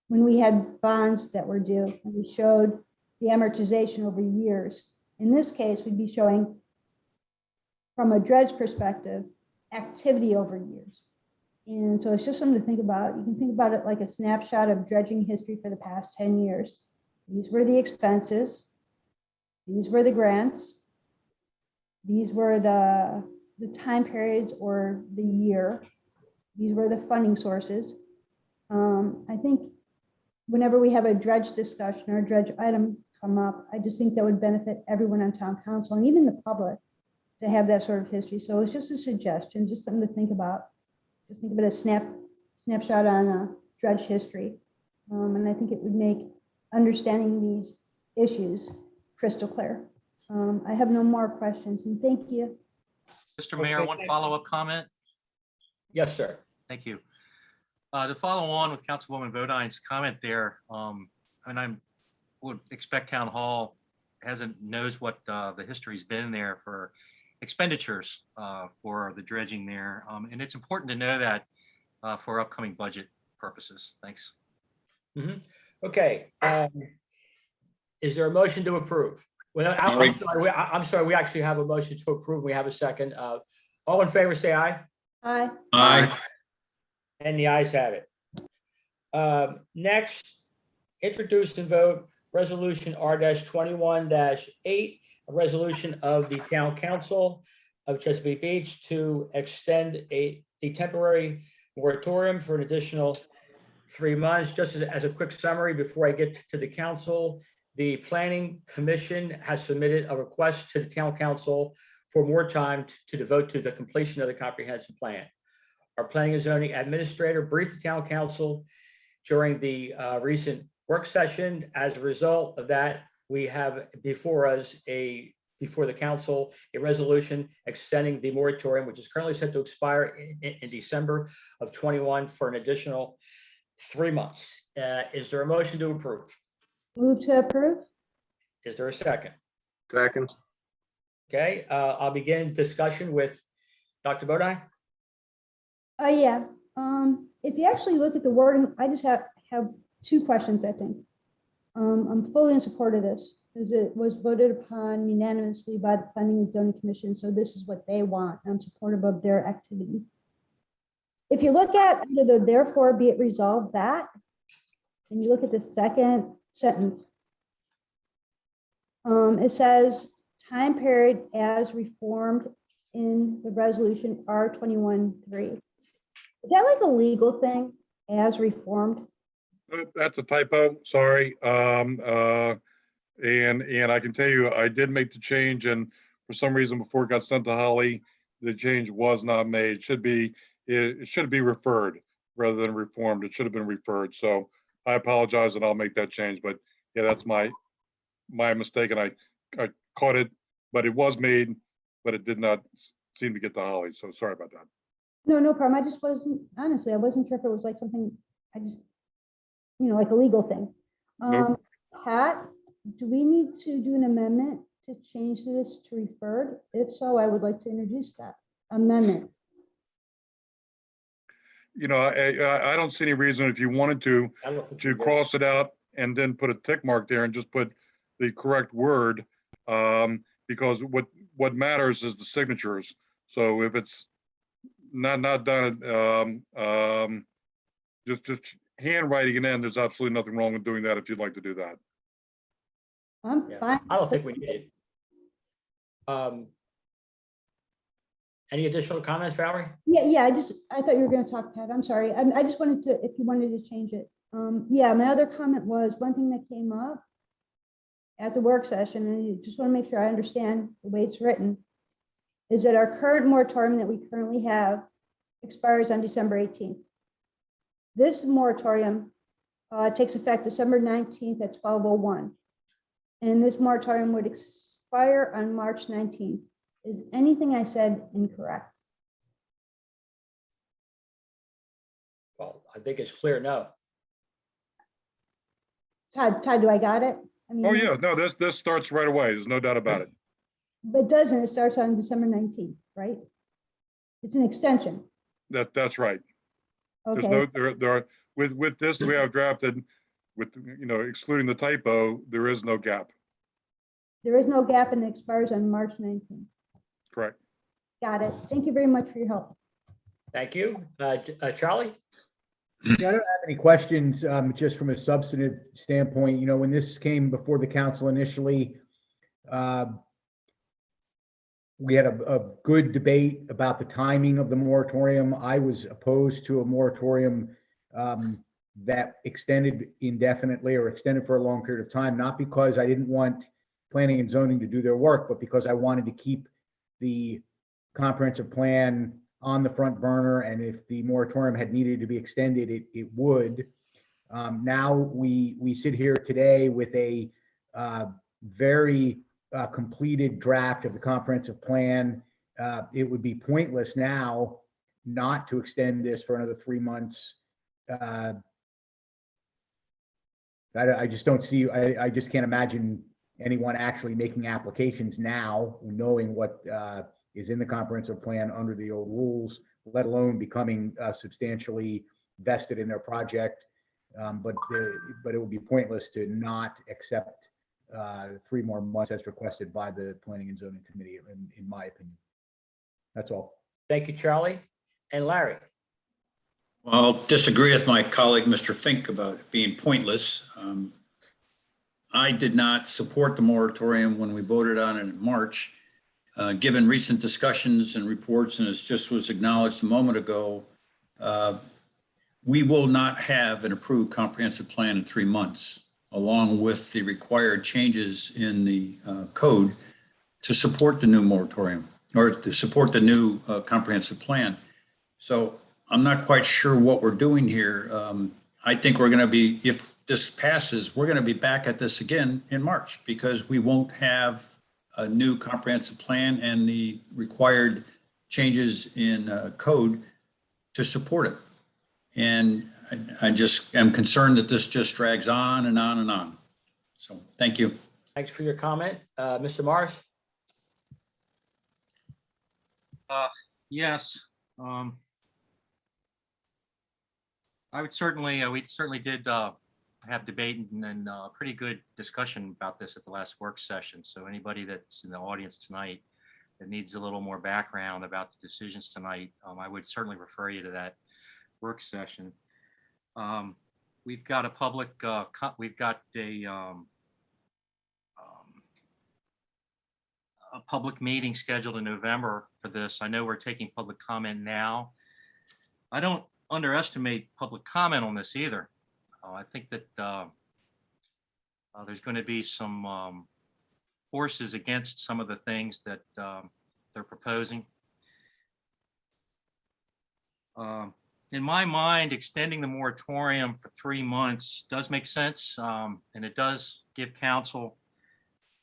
when we had bonds that were due, and we showed the amortization over years. In this case, we'd be showing, from a dredge perspective, activity over years. And so it's just something to think about. You can think about it like a snapshot of dredging history for the past 10 years. These were the expenses. These were the grants. These were the time periods or the year. These were the funding sources. I think whenever we have a dredge discussion or a dredge item come up, I just think that would benefit everyone on town council and even the public to have that sort of history. So it's just a suggestion, just something to think about. Just think of it as snapshot on dredge history. And I think it would make understanding these issues crystal clear. I have no more questions, and thank you. Mr. Mayor, Okay, one thank- follow-up comment. Yes, sir. Thank you. To follow on with Councilwoman Bodine's comment there, and I would expect Town Hall knows what the history's been there for expenditures for the dredging there. And it's important to know that for upcoming budget purposes. Thanks. Mhm. Okay. Is there a motion to approve? Well, I'm sorry, we actually have a motion to approve. We have a second. All in favor, say aye. Aye. Aye. And the ayes have it. Next, introduce and vote resolution R-21-8, a resolution of the Town Council of Chesapeake Beach to extend the temporary moratorium for an additional 3 months. Just as a quick summary before I get to the council, the Planning Commission has submitted a request to the Town Council for more time to devote to the completion of the comprehensive plan. Our Planning and Zoning Administrator briefed the Town Council during the recent work session. As a result of that, we have before the council, a resolution extending the moratorium, which is currently set to expire in December of 21 for an additional 3 months. Is there a motion to approve? Move to approve? Is there a second? Second. Okay, I'll begin discussion with Dr. Bodine. Yeah. If you actually look at the wording, I just have 2 questions, I think. I'm fully in support of this, because it was voted upon unanimously by the Planning and Zoning Commission, so this is what they want. I'm supportive of their activities. If you look at under the therefore be it resolved that, and you look at the second sentence, it says time period as reformed in the resolution R-21-3. Is that like a legal thing, as reformed? That's a typo, sorry. And I can tell you, I did make the change, and for some reason before it got sent to Holly, the change was not made. It should be referred rather than reformed. It should have been referred. So I apologize, and I'll make that change. But yeah, that's my mistake, and I caught it, but it was made, but it did not seem to get to Holly. So sorry about that. No problem. I just wasn't, honestly, I wasn't sure if it was like something, like a legal thing. Nope. Pat, do we need to do an amendment to change this to referred? If so, I would like to introduce that amendment. I don't see any reason if you wanted to cross it out and then put a tick mark there and just put the correct word, because what matters is the signatures. So if it's not done, just handwriting it in, there's absolutely nothing wrong with doing that if you'd like to do that. I'm fine. I don't think we need it. Any additional comments, Valerie? Yeah, I thought you were going to talk, Pat. I'm sorry. I just wanted to, if you wanted to change it. Yeah, my other comment was one thing that came up at the work session, and I just want to make sure I understand the way it's written, is that our current moratorium that we currently have expires on December 18th. This moratorium takes effect December 19th at 12:01. And this moratorium would expire on March 19th. Is anything I said incorrect? Well, I think it's clear, no. Todd, do I got it? I mean, Oh, yeah, no, this starts right away. There's no doubt about it. But it doesn't. It starts on December 19th, right? It's an extension. That's right. There's Okay. there are, with this, we have drafted with, excluding the typo, there is no gap. There is no gap and it expires on March 19th. Correct. Got it. Thank you very much for your help. Thank you. Charlie? Yeah, I don't have any questions, just from a substantive standpoint. When this came before the council initially, we had a good debate about the timing of the moratorium. I was opposed to a moratorium that extended indefinitely or extended for a long period of time, not because I didn't want planning and zoning to do their work, but because I wanted to keep the comprehensive plan on the front burner. And if the moratorium had needed to be extended, it would. Now we sit here today with a very completed draft of the comprehensive plan, it would be pointless now not to extend this for another 3 months. I just don't see, I just can't imagine anyone actually making applications now, knowing what is in the comprehensive plan under the old rules, let alone becoming substantially vested in their project. But it would be pointless to not accept 3 more months as requested by the Planning and Zoning Committee, in my opinion. That's all. Thank you, Charlie. And Larry? Well, I'll disagree with my colleague, Mr. Fink, about it being pointless. I did not support the moratorium when we voted on it in March. Given recent discussions and reports, and as just was acknowledged a moment ago, we will not have an approved comprehensive plan in 3 months, along with the required changes in the code to support the new moratorium or to support the new comprehensive plan. So I'm not quite sure what we're doing here. I think we're going to be, if this passes, we're going to be back at this again in March because we won't have a new comprehensive plan and the required changes in code to support it. And I just am concerned that this just drags on and on and on. So thank you. Thanks for your comment. Mr. Morris? Yes. I would certainly, we certainly did have debate and pretty good discussion about this at the last work session. So anybody that's in the audience tonight that needs a little more background about the decisions tonight, I would certainly refer you to that work session. We've got a public, we've got a public meeting scheduled in November for this. I know we're taking public comment now. I don't underestimate public comment on this either. I think that there's going to be some forces against some of the things that they're proposing. In my mind, extending the moratorium for 3 months does make sense, and it does give council,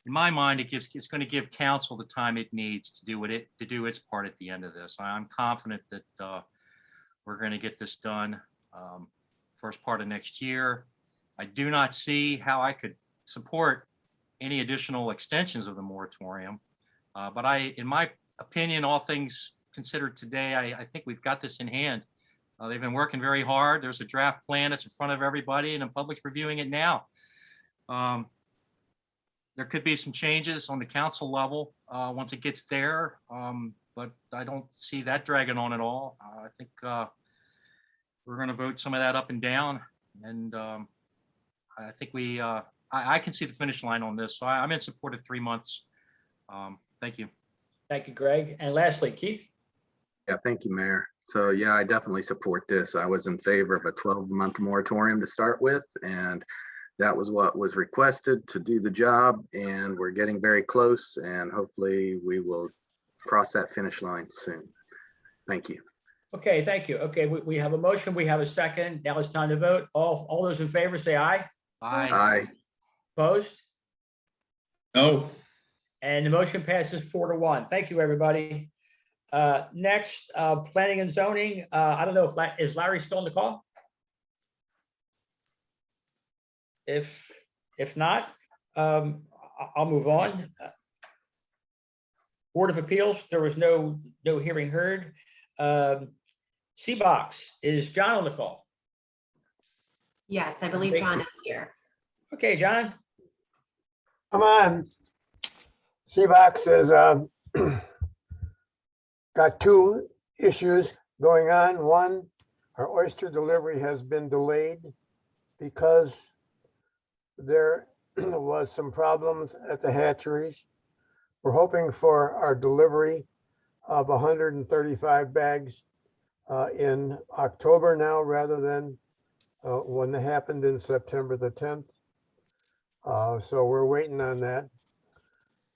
in my mind, it's going to give council the time it needs to do its part at the end of this. I'm confident that we're going to get this done first part of next year. I do not see how I could support any additional extensions of the moratorium, but in my opinion, all things considered today, I think we've got this in hand. They've been working very hard. There's a draft plan that's in front of everybody, and the public's reviewing it now. There could be some changes on the council level once it gets there, but I don't see that dragging on at all. I think we're going to vote some of that up and down, and I think I can see the finish line on this. So I'm in support of 3 months. Thank you. Thank you, Greg. And lastly, Keith? Yeah, thank you, Mayor. So yeah, I definitely support this. I was in favor of a 12-month moratorium to start with, and that was what was requested to do the job, and we're getting very close, and hopefully we will cross that finish line soon. Thank you. Okay, thank you. Okay, we have a motion, we have a second. Now it's time to vote. All those in favor say aye. Aye. Aye. Opposed? No. And the motion passes 4-1. Thank you, everybody. Next, planning and zoning. I don't know if is Larry still on the call? If not, I'll move on. Board of Appeals, there was no hearing heard. C-Box, is John on the call? Yes, I believe John is here. Okay, John. Come on. C-Box has got 2 issues going on. One, our oyster delivery has been delayed because there was some problems at the hatcheries. We're hoping for our delivery of 135 bags in October now, rather than when it happened in September the 10th. So we're waiting on that.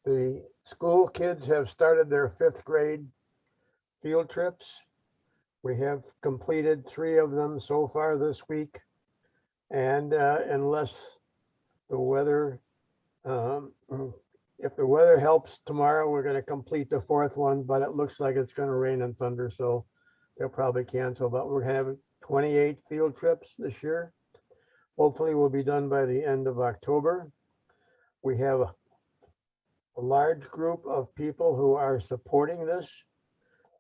The school kids have started their 5th grade field trips. We have completed 3 of them so far this week. And unless the weather If the weather helps tomorrow, we're gonna complete the fourth one, but it looks like it's gonna rain and thunder, so they'll probably cancel, but we're having 28 field trips this year. Hopefully we'll be done by the end of October. We have a large group of people who are supporting this.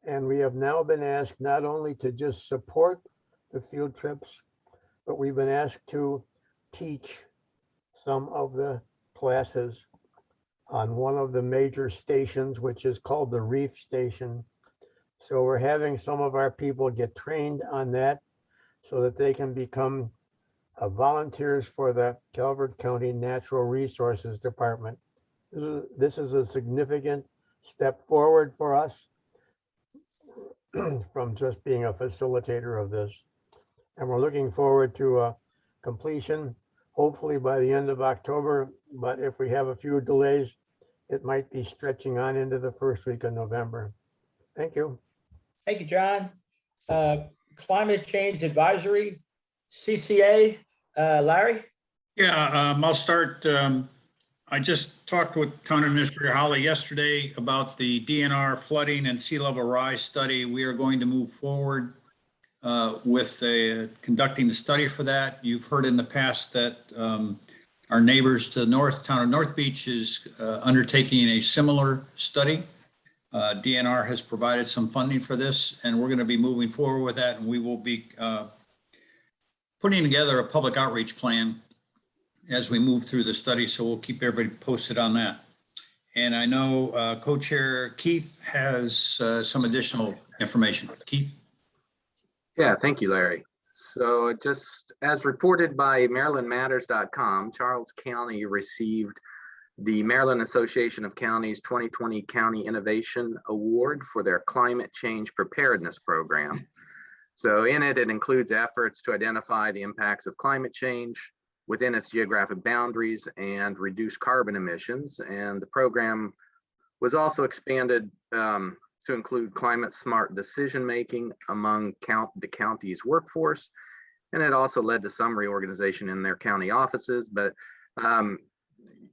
And we have now been asked not only to just support the field trips, but we've been asked to teach some of the classes on one of the major stations, which is called the Reef Station. So we're having some of our people get trained on that so that they can become volunteers for the Calvert County Natural Resources Department. This is a significant step forward for us from just being a facilitator of this. And we're looking forward to completion, hopefully by the end of October. But if we have a few delays, it might be stretching on into the first week of November. Thank you. Thank you, John. Climate Change Advisory, CCA, Larry? Yeah, I'll start. I just talked with Town Administrator Holly yesterday about the DNR flooding and sea level rise study. We are going to move forward with conducting the study for that. You've heard in the past that our neighbors to the north, Town of North Beach, is undertaking a similar study. DNR has provided some funding for this, and we're going to be moving forward with that, and we will be putting together a public outreach plan as we move through the study, so we'll keep everybody posted on that. And I know Co-Chair Keith has some additional information. Keith? Yeah, thank you, Larry. So just as reported by MarylandMatters.com, Charles County received the Maryland Association of Counties 2020 County Innovation Award for their Climate Change Preparedness Program. So in it, it includes efforts to identify the impacts of climate change within its geographic boundaries and reduce carbon emissions. And the program was also expanded to include climate smart decision-making among the county's workforce. And it also led to some reorganization in their county offices. But,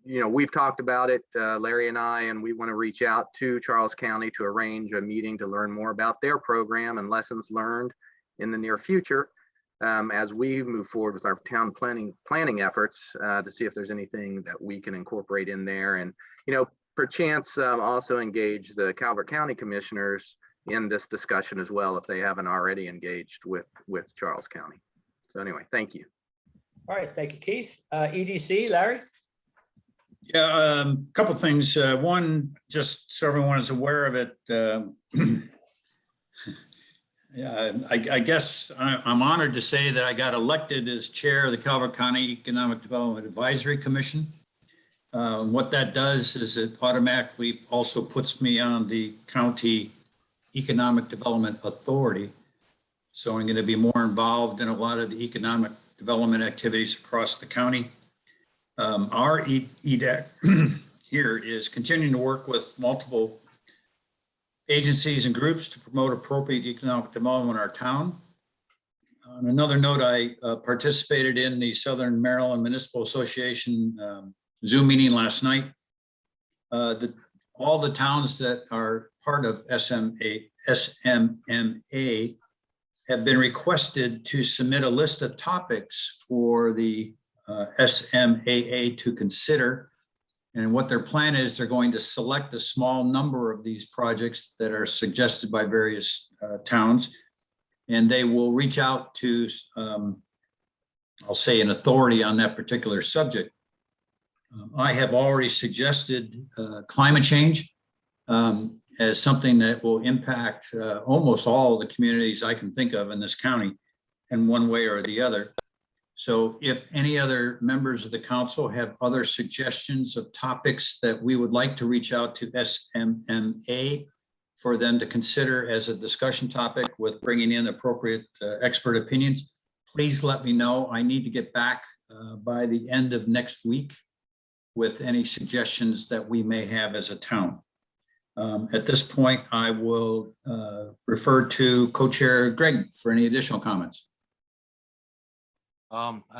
you know, we've talked about it, Larry and I, and we want to reach out to Charles County to arrange a meeting to learn more about their program and lessons learned in the near future. As we move forward with our town planning efforts to see if there's anything that we can incorporate in there, and perchance also engage the Calvert County commissioners in this discussion as well if they haven't already engaged with Charles County. So anyway, thank you. All right, thank you, Keith. EDC, Larry? Yeah, a couple things. One, just so everyone is aware of it. Yeah, I guess I'm honored to say that I got elected as chair of the Calvert County Economic Development Advisory Commission. What that does is it automatically also puts me on the County Economic Development Authority. So I'm going to be more involved in a lot of the economic development activities across the county. Our EDAC here is continuing to work with multiple agencies and groups to promote appropriate economic development in our town. On another note, I participated in the Southern Maryland Municipal Association Zoom meeting last night. All the towns that are part of SMMA have been requested to submit a list of topics for the SMAA to consider. And what their plan is, they're going to select a small number of these projects that are suggested by various towns, and they will reach out to, I'll say, an authority on that particular subject. I have already suggested climate change as something that will impact almost all the communities I can think of in this county in one way or the other. So if any other members of the council have other suggestions of topics that we would like to reach out to SMMA for them to consider as a discussion topic with bringing in appropriate expert opinions, please let me know. I need to get back by the end of next week with any suggestions that we may have as a town. At this point, I will refer to Co-Chair Greg for any additional comments.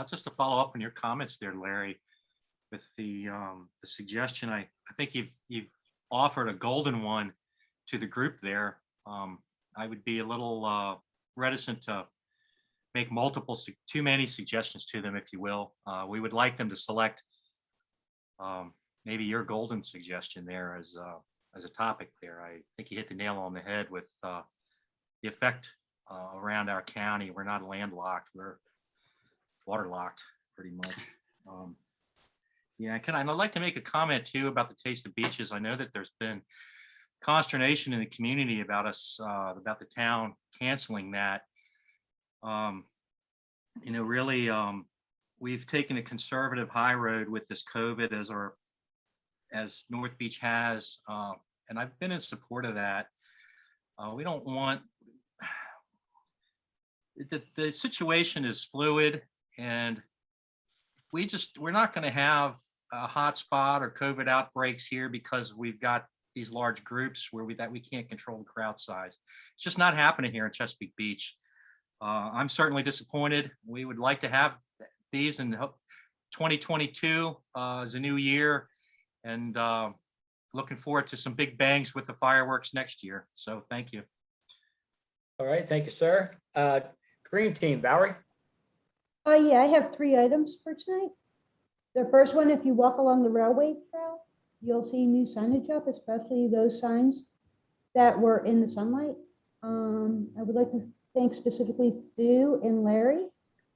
Just to follow up on your comments there, Larry. the suggestion. I think you've offered a golden one to the group there. I would be a little reticent to make too many suggestions to them, if you will. We would like them to select maybe your golden suggestion there as a topic there. I think you hit the nail on the head with the effect around our county. We're not landlocked, we're waterlocked pretty much. Yeah, I'd like to make a comment too about the Taste of Beaches. I know that there's been consternation in the community about about the town canceling that. Really, we've taken a conservative high road with this COVID as North Beach has, and I've been in support of that. We don't want, the situation is fluid, and we're not going to have a hotspot or COVID outbreaks here because we've got these large groups where we can't control the crowd size. It's just not happening here in Chesapeake Beach. I'm certainly disappointed. We would like to have these in 2022 as a new year, and looking forward to some big bangs with the fireworks next year. So thank you. All right, thank you, sir. Green team, Valerie. Yeah, I have 3 items for tonight. The first one, if you walk along the railway trail, you'll see new signage up, especially those signs that were in the sunlight. I would like to thank specifically Sue and Larry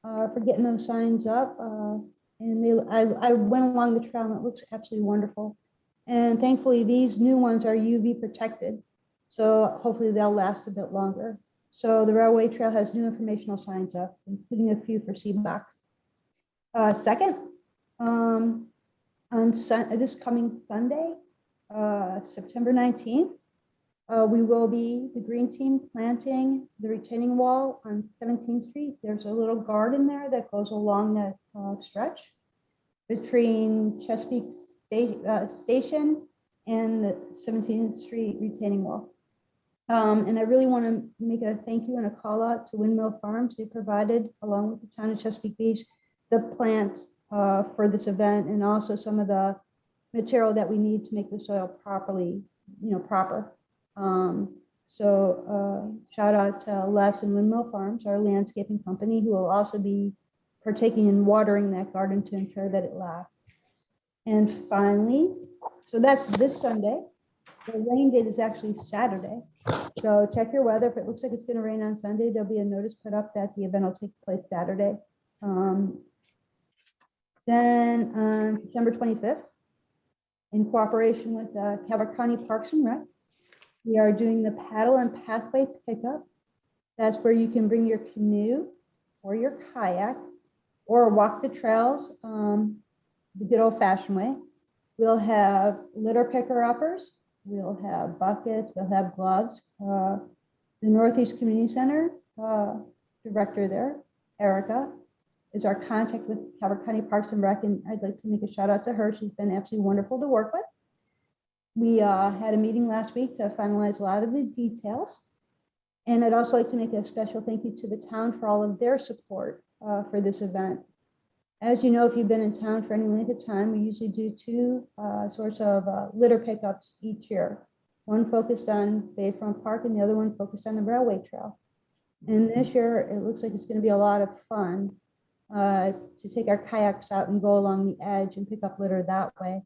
for getting those signs up. I went along the trail and it looks absolutely wonderful. And thankfully, these new ones are UV protected, so hopefully they'll last a bit longer. So the railway trail has new informational signs up, including a few for C-Box. Second, on this coming Sunday, September 19th, we will be, the green team, planting the retaining wall on 17th Street. There's a little garden there that goes along that stretch between Chesapeake Station and the 17th Street retaining wall. And I really want to make a thank you and a call out to Windmill Farms. They provided, along with the town of Chesapeake Beach, the plants for this event, and also some of the material that we need to make the soil properly, proper. Shout out to Les and Windmill Farms, our landscaping company, who will also be partaking in watering that garden to ensure that it lasts. And finally, so that's this Sunday. The rain date is actually Saturday. So check your weather. If it looks like it's going to rain on Sunday, there'll be a notice put up that the event will take place Saturday. Then on September 25th, in cooperation with Calvert County Parks and Rec, we are doing the paddle and pathway pickup. That's where you can bring your canoe or your kayak or walk the trails the good old fashioned way. We'll have litter picker uppers. We'll have buckets. We'll have gloves. The Northeast Community Center director there, Erica, is our contact with Calvert County Parks and Rec, and I'd like to make a shout out to her. She's been absolutely wonderful to work with. We had a meeting last week to finalize a lot of the details. And I'd also like to make a special thank you to the town for all of their support for this event. As you know, if you've been in town for any length of time, we usually do 2 sorts of litter pickups each year. One focused on Bayfront Park and the other one focused on the railway trail. And this year, it looks like it's going to be a lot of fun to take our kayaks out and go along the edge and pick up litter that way.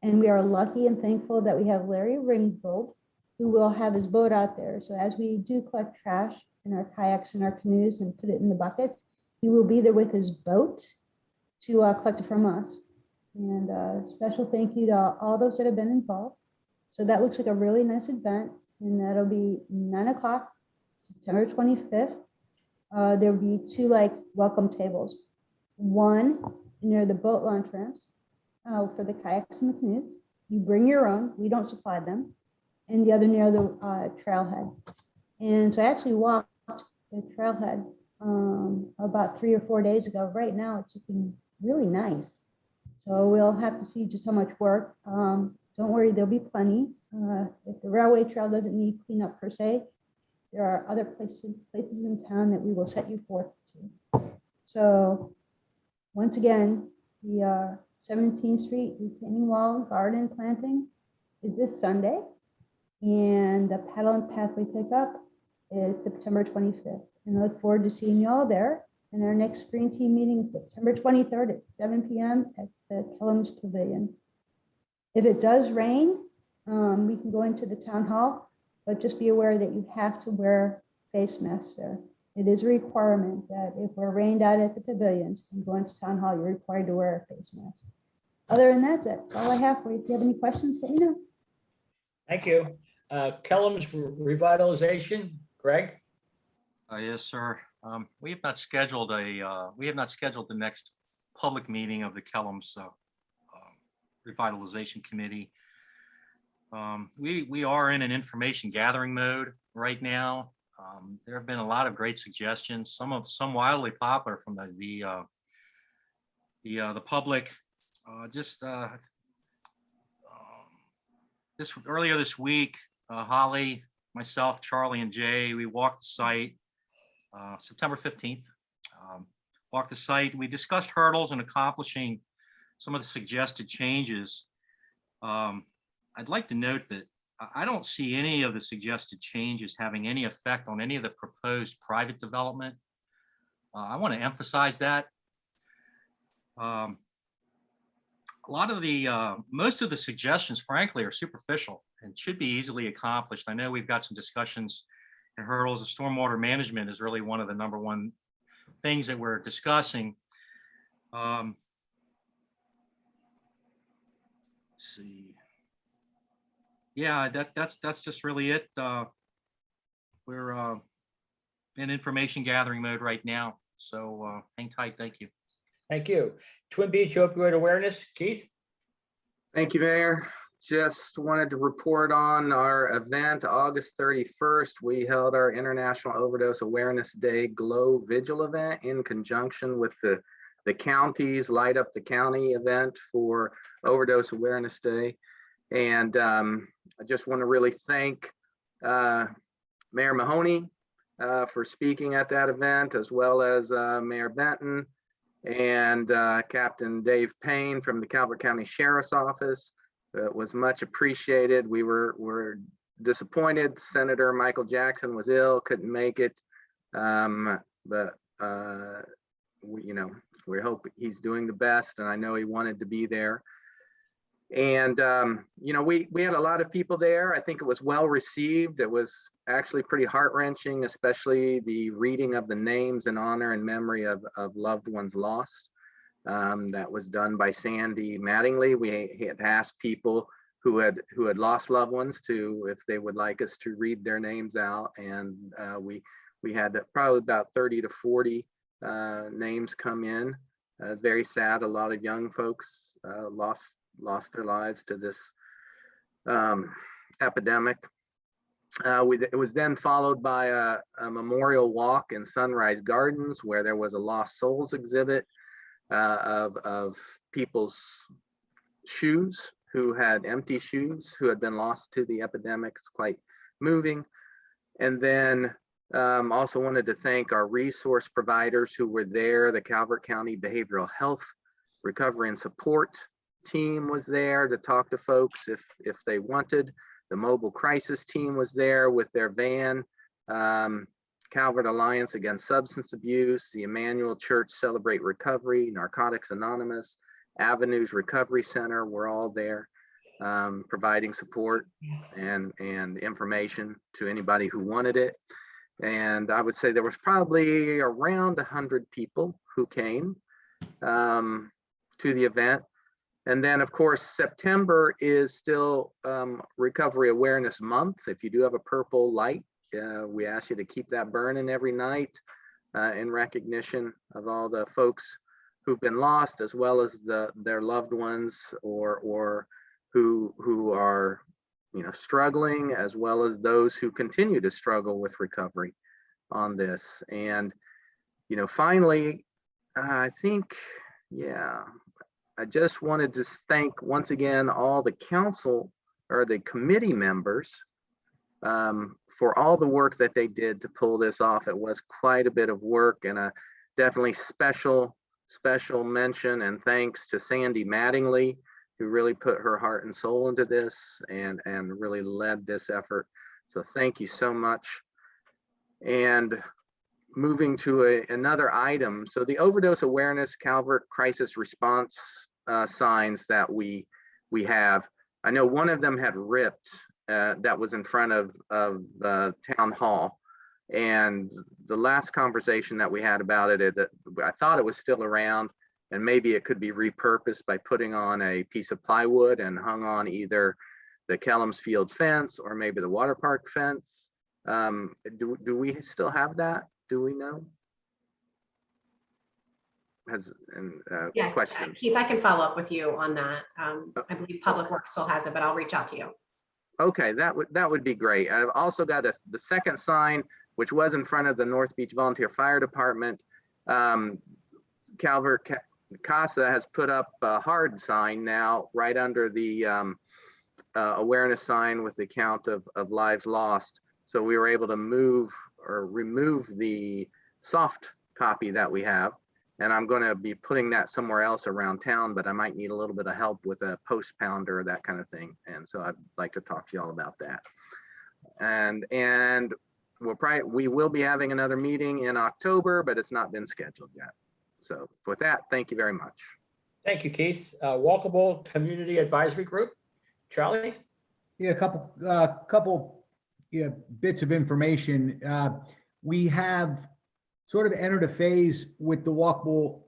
And we are lucky and thankful that we have Larry Ringgold, who will have his boat out there. So as we do collect trash in our kayaks and our canoes and put it in the buckets, he will be there with his boat to collect it from us. And special thank you to all those that have been involved. So that looks like a really nice event, and that'll be 9 o'clock, September 25th. There'll be 2 welcome tables. One near the boat launch ramps for the kayaks and the canoes. You bring your own, we don't supply them. And the other near the trailhead. And so I actually walked the trailhead about 3 or 4 days ago. Right now it's looking really nice. So we'll have to see just how much work. Don't worry, there'll be plenty. If the railway trail doesn't need cleanup per se, there are other places in town that we will set you forth to. So once again, the 17th Street retaining wall garden planting is this Sunday. And the paddle and pathway pickup is September 25th. And I look forward to seeing you all there. And our next green team meeting is September 23rd at 7 p.m. at the Kellums Pavilion. If it does rain, we can go into the town hall, but just be aware that you have to wear face masks there. It is a requirement that if we're rained out at the pavilions and go into town hall, you're required to wear a face mask. Other than that, that's all I have for you. If you have any questions, let me know. Thank you. Kellums revitalization, Greg? Yes, sir. We have not scheduled the next public meeting of the Kellums Revitalization Committee. We are in an information gathering mode right now. There have been a lot of great suggestions, some wildly popular from the public. Earlier this week, Holly, myself, Charlie, and Jay, we walked the site September 15th. Walked the site. We discussed hurdles in accomplishing some of the suggested changes. I'd like to note that I don't see any of the suggested changes having any effect on any of the proposed private development. I want to emphasize that. Most of the suggestions, frankly, are superficial and should be easily accomplished. I know we've got some discussions and hurdles. The stormwater management is really one of the #1 things that we're discussing. Let's see. Yeah, that's just really it. We're in information gathering mode right now. So hang tight. Thank you. Thank you. Twin Beach opioid awareness, Keith? Thank you, Mayor. Just wanted to report on our event, August 31st. We held our International Overdose Awareness Day Glow Vigil event in conjunction with the county's Light Up the County event for Overdose Awareness Day. And I just want to really thank Mayor Mahoney for speaking at that event, as well as Mayor Benton and Captain Dave Payne from the Calvert County Sheriff's Office. It was much appreciated. We were disappointed. Senator Michael Jackson was ill, couldn't make it, but we hope he's doing the best, and I know he wanted to be there. And we had a lot of people there. I think it was well received. It was actually pretty heart-wrenching, especially the reading of the names in honor and memory of loved ones lost. That was done by Sandy Mattingly. We had asked people who had lost loved ones if they would like us to read their names out, and we had probably about 30 to 40 names come in. Very sad. A lot of young folks lost their lives to this epidemic. It was then followed by a memorial walk in Sunrise Gardens, where there was a Lost Souls exhibit of people's shoes, who had empty shoes, who had been lost to the epidemic. It's quite moving. And then also wanted to thank our resource providers who were there. The Calvert County Behavioral Health Recovery and Support team was there to talk to folks if they wanted. The mobile crisis team was there with their van. Calvert Alliance Against Substance Abuse, the Emmanuel Church Celebrate Recovery, Narcotics Anonymous, Avenues Recovery Center were all there, providing support and information to anybody who wanted it. And I would say there was probably around 100 people who came to the event. And then, of course, September is still Recovery Awareness Month. If you do have a purple light, we ask you to keep that burning every night in recognition of all the folks who've been lost, as well as their loved ones or who are struggling, as well as those who continue to struggle with recovery on this. And finally, I think, I just wanted to thank once again all the council or the committee members for all the work that they did to pull this off. It was quite a bit of work, and a definitely special special mention and thanks to Sandy Mattingly, who really put her heart and soul into this and really led this effort. So thank you so much. And moving to another item. So the overdose awareness Calvert crisis response signs that we have, I know one of them had ripped that was in front of town hall. And the last conversation that we had about it, I thought it was still around, and maybe it could be repurposed by putting on a piece of plywood and hung on either the Kellums Field fence or maybe the water park fence. Do we still have that? Do we know? Yes, Question. Keith, I can follow up with you on that. I believe Public Works still has it, but I'll reach out to you. Okay, that would be great. I've also got the second sign, which was in front of the North Beach Volunteer Fire Department. Calvert CASA has put up a hard sign now right under the awareness sign with the count of lives lost. So we were able to move or remove the soft copy that we have. And I'm going to be putting that somewhere else around town, but I might need a little bit of help with a post pounder, that kind of thing. And so I'd like to talk to you all about that. And we will be having another meeting in October, but it's not been scheduled yet. So with that, thank you very much. Thank you, Keith. Walkable Community Advisory Group, Charlie? Yeah, a couple bits of information. We have sort of entered a phase with the Walkable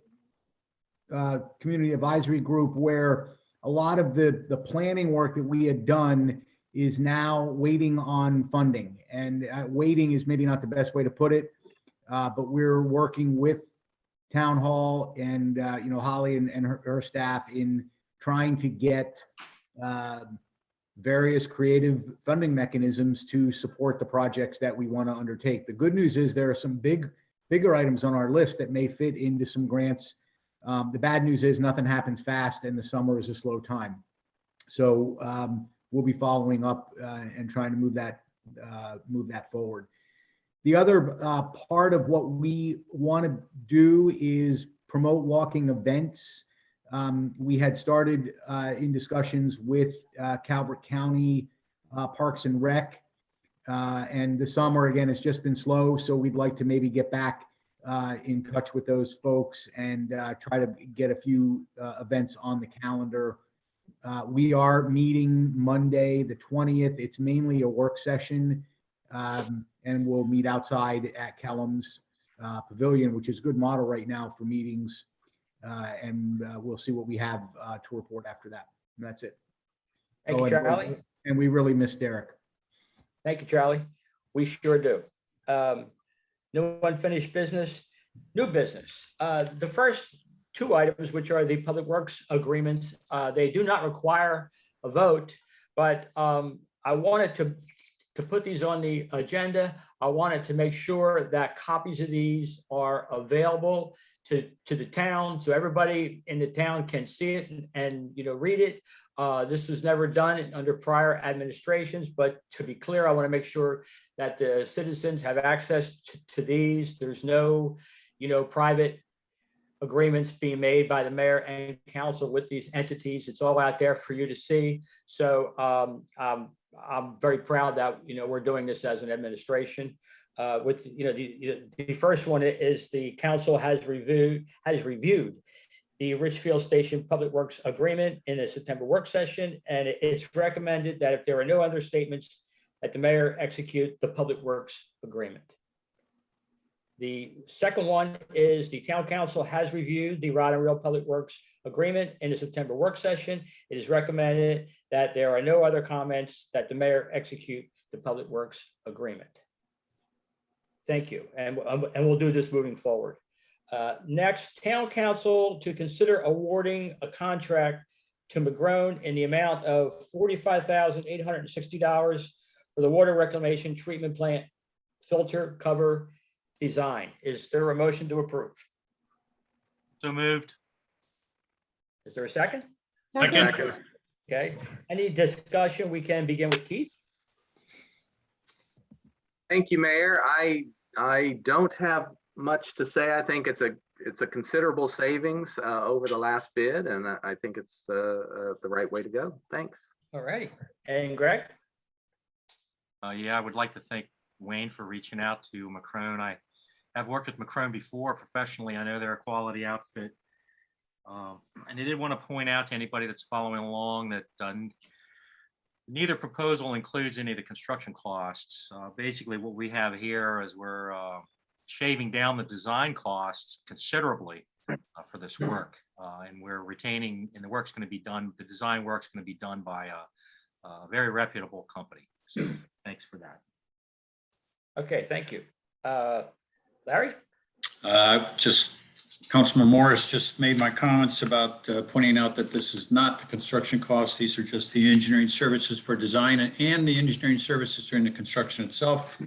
Community Advisory Group where a lot of the planning work that we had done is now waiting on funding. And waiting is maybe not the best way to put it, but we're working with Town Hall and Holly and her staff in trying to get various creative funding mechanisms to support the projects that we want to undertake. The good news is there are some bigger items on our list that may fit into some grants. The bad news is nothing happens fast and the summer is a slow time. So we'll be following up and trying to move that forward. The other part of what we want to do is promote walking events. We had started in discussions with Calvert County Parks and Rec, and the summer again has just been slow. So we'd like to maybe get back in touch with those folks and try to get a few events on the calendar. We are meeting Monday, the 20th. It's mainly a work session, and we'll meet outside at Kellums Pavilion, which is a good model right now for meetings. And we'll see what we have to report after that. And that's it. Thank you, Charlie. And we really miss Derek. Thank you, Charlie. We sure do. No unfinished business, new business. The first two items, which are the Public Works agreements, they do not require a vote, but I wanted to put these on the agenda. I wanted to make sure that copies of these are available to the town, so everybody in the town can see it and read it. This was never done under prior administrations, but to be clear, I want to make sure that the citizens have access to these. There's no, private agreements being made by the mayor and council with these entities. It's all out there for you to see. So I'm very proud that we're doing this as an administration. With the first one is the council has reviewed the Richfield Station Public Works Agreement in a September work session, and it's recommended that if there are no other statements, that the mayor execute the Public Works Agreement. The second one is the town council has reviewed the Rod and Reel Public Works Agreement in a September work session. It is recommended that there are no other comments, that the mayor execute the Public Works Agreement. Thank you, and we'll do this moving forward. Next, town council to consider awarding a contract to McGrone in the amount of $45,860 for the water reclamation treatment plant filter cover design. Is there a motion to approve? So moved. Is there a second? Second. Okay, any discussion? We can begin with Keith. Thank you, Mayor. I don't have much to say. I think it's it's a considerable savings over the last bid, and I think it's the right way to go. Thanks. All righty. And Greg? Yeah, I would like to thank Wayne for reaching out to Macron. I have worked with Macron before professionally. I know they're a quality outfit. And I did want to point out to anybody that's following along that neither proposal includes any of the construction costs. Basically, what we have here is we're shaving down the design costs considerably for this work. And we're retaining, and the work's going to be done, the design work's going to be done by a very reputable company. So thanks for that. Okay, thank you. Larry? Just Councilman Morris just made my comments about pointing out that this is not the construction costs. These are just the engineering services for design and the engineering services during the construction itself.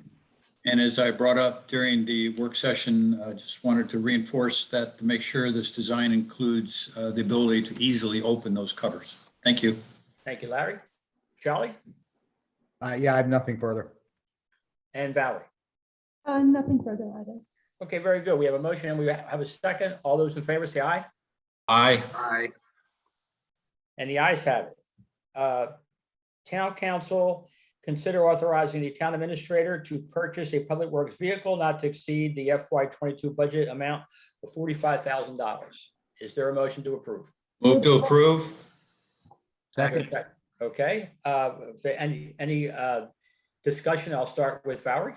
And as I brought up during the work session, I just wanted to reinforce that to make sure this design includes the ability to easily open those covers. Thank you. Thank you, Larry. Charlie? Yeah, I have nothing further. And Valerie? Nothing further either. Okay, very good. We have a motion and we have a second. All those in favor say aye. Aye. Aye. And the ayes have it. Town council, consider authorizing the town administrator to purchase a public works vehicle not to exceed the FY22 budget amount of $45,000. Is there a motion to approve? Move to approve. Second. Okay, any discussion? I'll start with Valerie.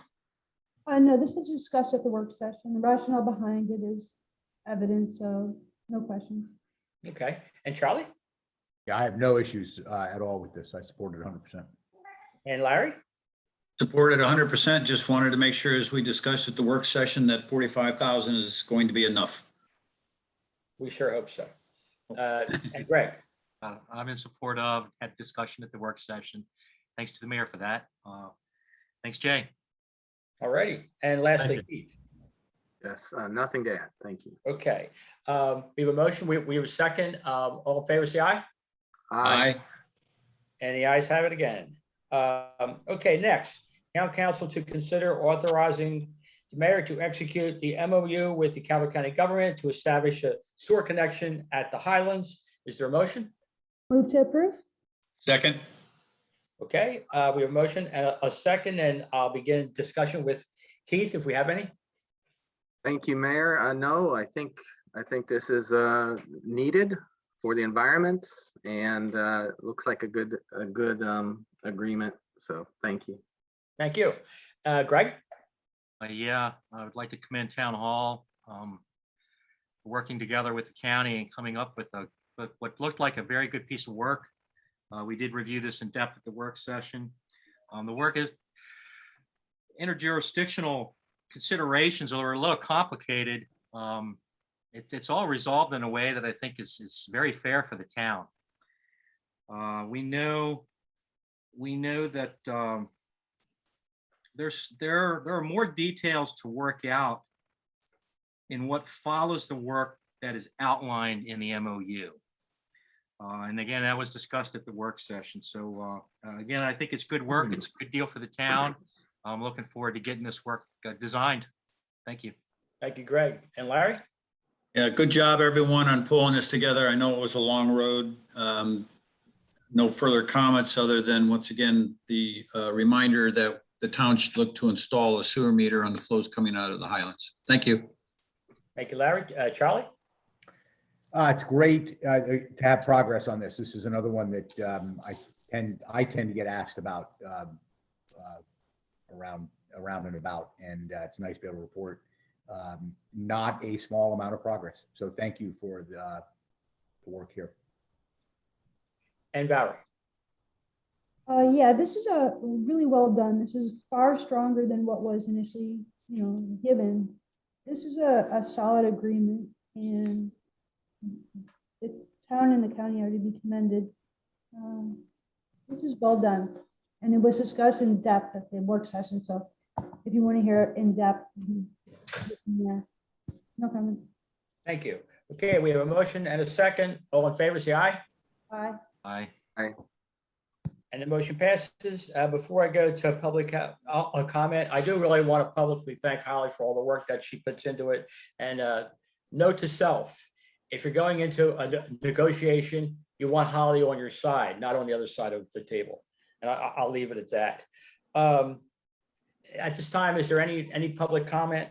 No, this was discussed at the work session. The rationale behind it is evident, so no questions. Okay, and Charlie? Yeah, I have no issues at all with this. I support it 100%. And Larry? Supported 100%. Just wanted to make sure, as we discussed at the work session, that 45,000 is going to be enough. We sure hope so. And Greg? I'm in support of, had discussion at the work session. Thanks to the mayor for that. Thanks, Jay. All righty. And lastly, Keith. Yes, nothing to add. Thank you. Okay, we have a motion. We have a second. All in favor, say aye. Aye. And the ayes have it again. Okay, next, town council to consider authorizing the mayor to execute the MOU with the Calvert County government to establish a sewer connection at the Highlands. Is there a motion? Move to approve? Second. Okay, we have a motion and a second, and I'll begin discussion with Keith if we have any. Thank you, Mayor. No, I think this is needed for the environment, and looks like a good agreement. So thank you. Thank you. Greg? Yeah, I would like to commend Town Hall working together with the county and coming up with what looked like a very good piece of work. We did review this in depth at the work session. The work is interjurisdictional considerations are a little complicated. It's all resolved in a way that I think is very fair for the town. We know that there are more details to work out in what follows the work that is outlined in the MOU. And again, that was discussed at the work session. So again, I think it's good work. It's a good deal for the town. I'm looking forward to getting this work designed. Thank you. Thank you, Greg. And Larry? Yeah, good job, everyone, on pulling this together. I know it was a long road. No further comments other than, once again, the reminder that the town should look to install a sewer meter on the flows coming out of the Highlands. Thank you. Thank you, Larry. Charlie? It's great to have progress on this. This is another one that I tend to get asked about around and about, and it's nice to be able to report not a small amount of progress. So thank you for the work here. And Valerie? Yeah, this is really well done. This is far stronger than what was initially, given. This is a solid agreement, and the town and the county are to be commended. This is well done, and it was discussed in depth at the work session. So if you want to hear it in depth, yeah, no comment. Thank you. Okay, we have a motion and a second. All in favor, say aye. Aye. Aye. Aye. And the motion passes. Before I go to public comment, I do really want to publicly thank Holly for all the work that she puts into it. And note to self, if you're going into a negotiation, you want Holly on your side, not on the other side of the table. And I'll leave it at that. At this time, is there any public comment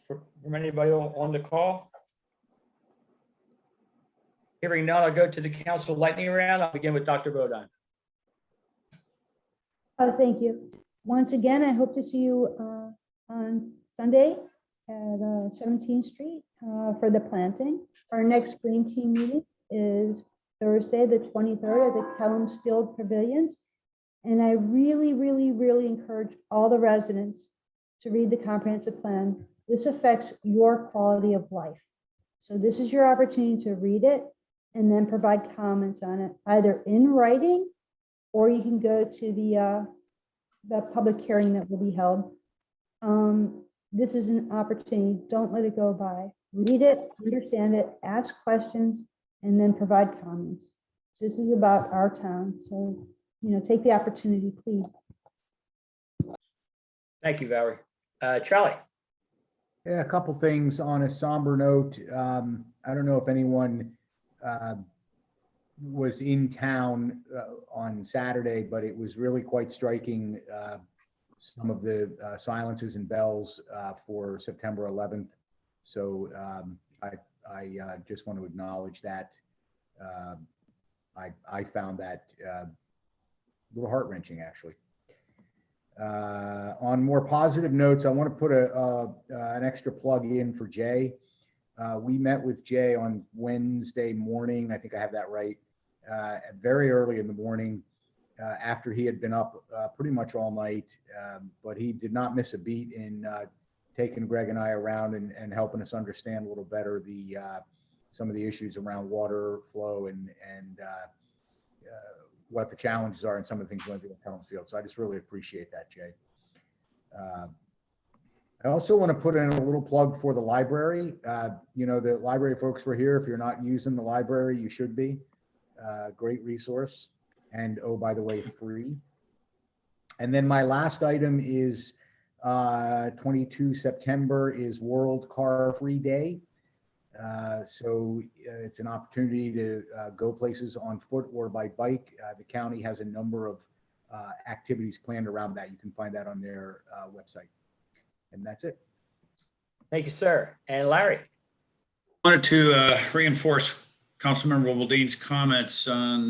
from anybody on the call? Hearing none, I'll go to the council lightning round. I'll begin with Dr. Bodine. Thank you. Once again, I hope to see you on Sunday at 17th Street for the planting. Our next green team meeting is Thursday, the 23rd at the Kellums Field Pavilions. And I really, really, really encourage all the residents to read the comprehensive plan. This affects your quality of life. So this is your opportunity to read it and then provide comments on it, either in writing, or you can go to the public hearing that will be held. This is an opportunity. Don't let it go by. Read it, understand it, ask questions, and then provide comments. This is about our town. So, take the opportunity, please. Thank you, Valerie. Charlie. Yeah, a couple things on a somber note. I don't know if anyone was in town on Saturday, but it was really quite striking. Some of the silences and bells for September 11th. So I just want to acknowledge that. I found that a little heart-wrenching, actually. On more positive notes, I want to put an extra plug in for Jay. We met with Jay on Wednesday morning. I think I have that right. Very early in the morning, after he had been up pretty much all night, but he did not miss a beat in taking Greg and I around and helping us understand a little better some of the issues around water flow and what the challenges are and some of the things going through in Kellums Field. So I just really appreciate that, Jay. I also want to put in a little plug for the library. The library folks were here. If you're not using the library, you should be. Great resource. And oh, by the way, free. And then my last item is 22 September is World Car Free Day. So it's an opportunity to go places on foot or by bike. The county has a number of activities planned around that. You can find that on their website. And that's it. Thank you, sir. And Larry. I wanted to reinforce Councilmember Wildean's comments on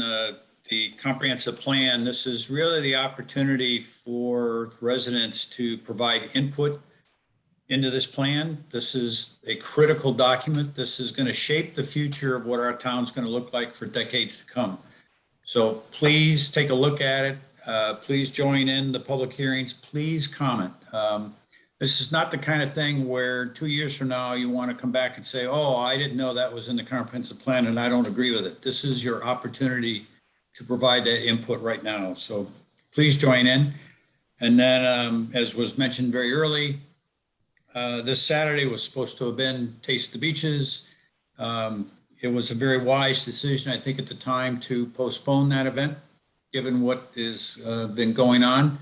the comprehensive plan. This is really the opportunity for residents to provide input into this plan. This is a critical document. This is going to shape the future of what our town's going to look like for decades to come. So please take a look at it. Please join in the public hearings. Please comment. This is not the kind of thing where 2 years from now you want to come back and say, oh, I didn't know that was in the comprehensive plan and I don't agree with it. This is your opportunity to provide that input right now. So please join in. And then, as was mentioned very early, this Saturday was supposed to have been Taste the Beaches. It was a very wise decision, I think, at the time to postpone that event, given what has been going on.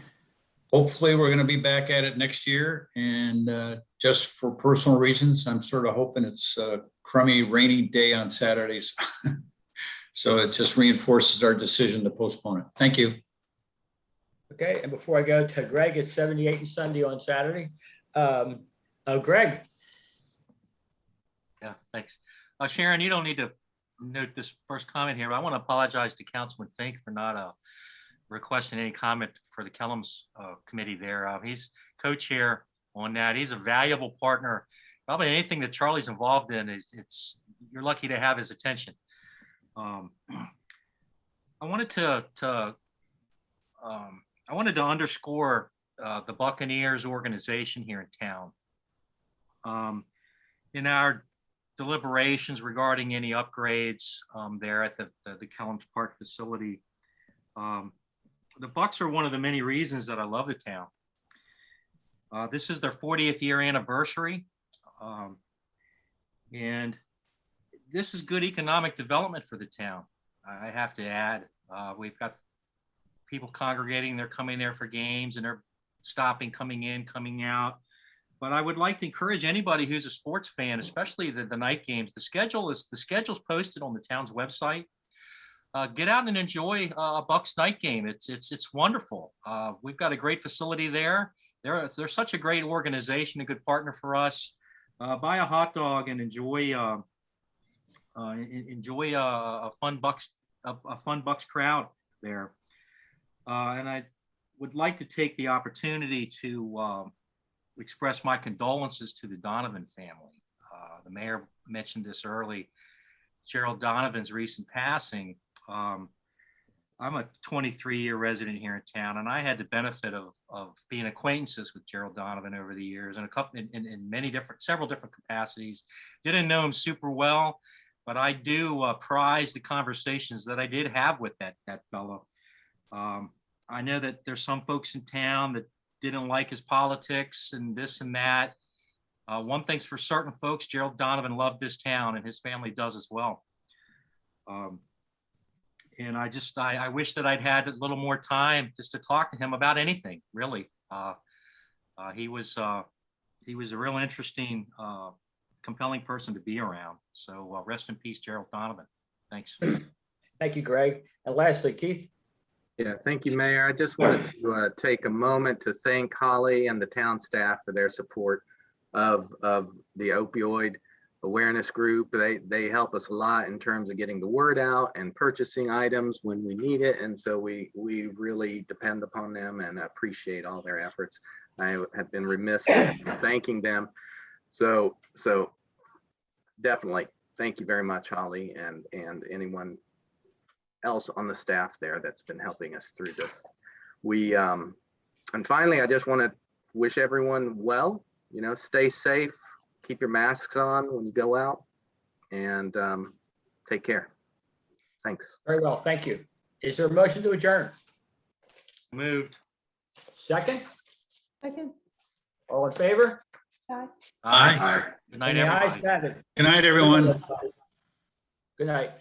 Hopefully, we're going to be back at it next year. And just for personal reasons, I'm sort of hoping it's a crummy, rainy day on Saturdays. So it just reinforces our decision to postpone it. Thank you. Okay, and before I go to Greg, it's 78 and Sunday on Saturday. Greg. Yeah, thanks. Sharon, you don't need to note this first comment here, but I want to apologize to Councilman Fink for not requesting any comment for the Kellums committee there. He's co-chair on that. He's a valuable partner. Probably anything that Charlie's involved in you're lucky to have his attention. I wanted to underscore the Buccaneers organization here in town. In our deliberations regarding any upgrades there at the Kellums Park facility, the Bucs are one of the many reasons that I love the town. This is their 40th year anniversary, and this is good economic development for the town. I have to add, we've got people congregating, they're coming there for games and they're stopping, coming in, coming out. But I would like to encourage anybody who's a sports fan, especially the night games. The schedule's posted on the town's website. Get out and enjoy a Bucks night game. It's wonderful. We've got a great facility there. They're such a great organization, a good partner for us. Buy a hot dog and enjoy a fun Bucks crowd there. And I would like to take the opportunity to express my condolences to the Donovan family. The mayor mentioned this early. Gerald Donovan's recent passing. I'm a 23-year resident here in town, and I had the benefit of being acquaintances with Gerald Donovan over the years in several different capacities. Didn't know him super well, but I do prize the conversations that I did have with that fellow. I know that there's some folks in town that didn't like his politics and this and that. One thing's for certain, folks, Gerald Donovan loved this town, and his family does as well. And I wish that I'd had a little more time just to talk to him about anything, really. He was a real interesting, compelling person to be around. So rest in peace, Gerald Donovan. Thanks. Thank you, Greg. And lastly, Keith. Yeah, thank you, Mayor. I just wanted to take a moment to thank Holly and the town staff for their support of the opioid awareness group. They help us a lot in terms of getting the word out and purchasing items when we need it. And so we really depend upon them and appreciate all their efforts. I have been remiss in thanking them. So definitely thank you very much, Holly, and anyone else on the staff there that's been helping us through this. And finally, I just want to wish everyone well, stay safe, keep your masks on when you go out, and take care. Thanks. Very well, thank you. Is there a motion to adjourn? Moved. Second? Second. All in favor? Aye. Aye. Good night, Any ayes? everybody. Have it. Good night, everyone. Good night.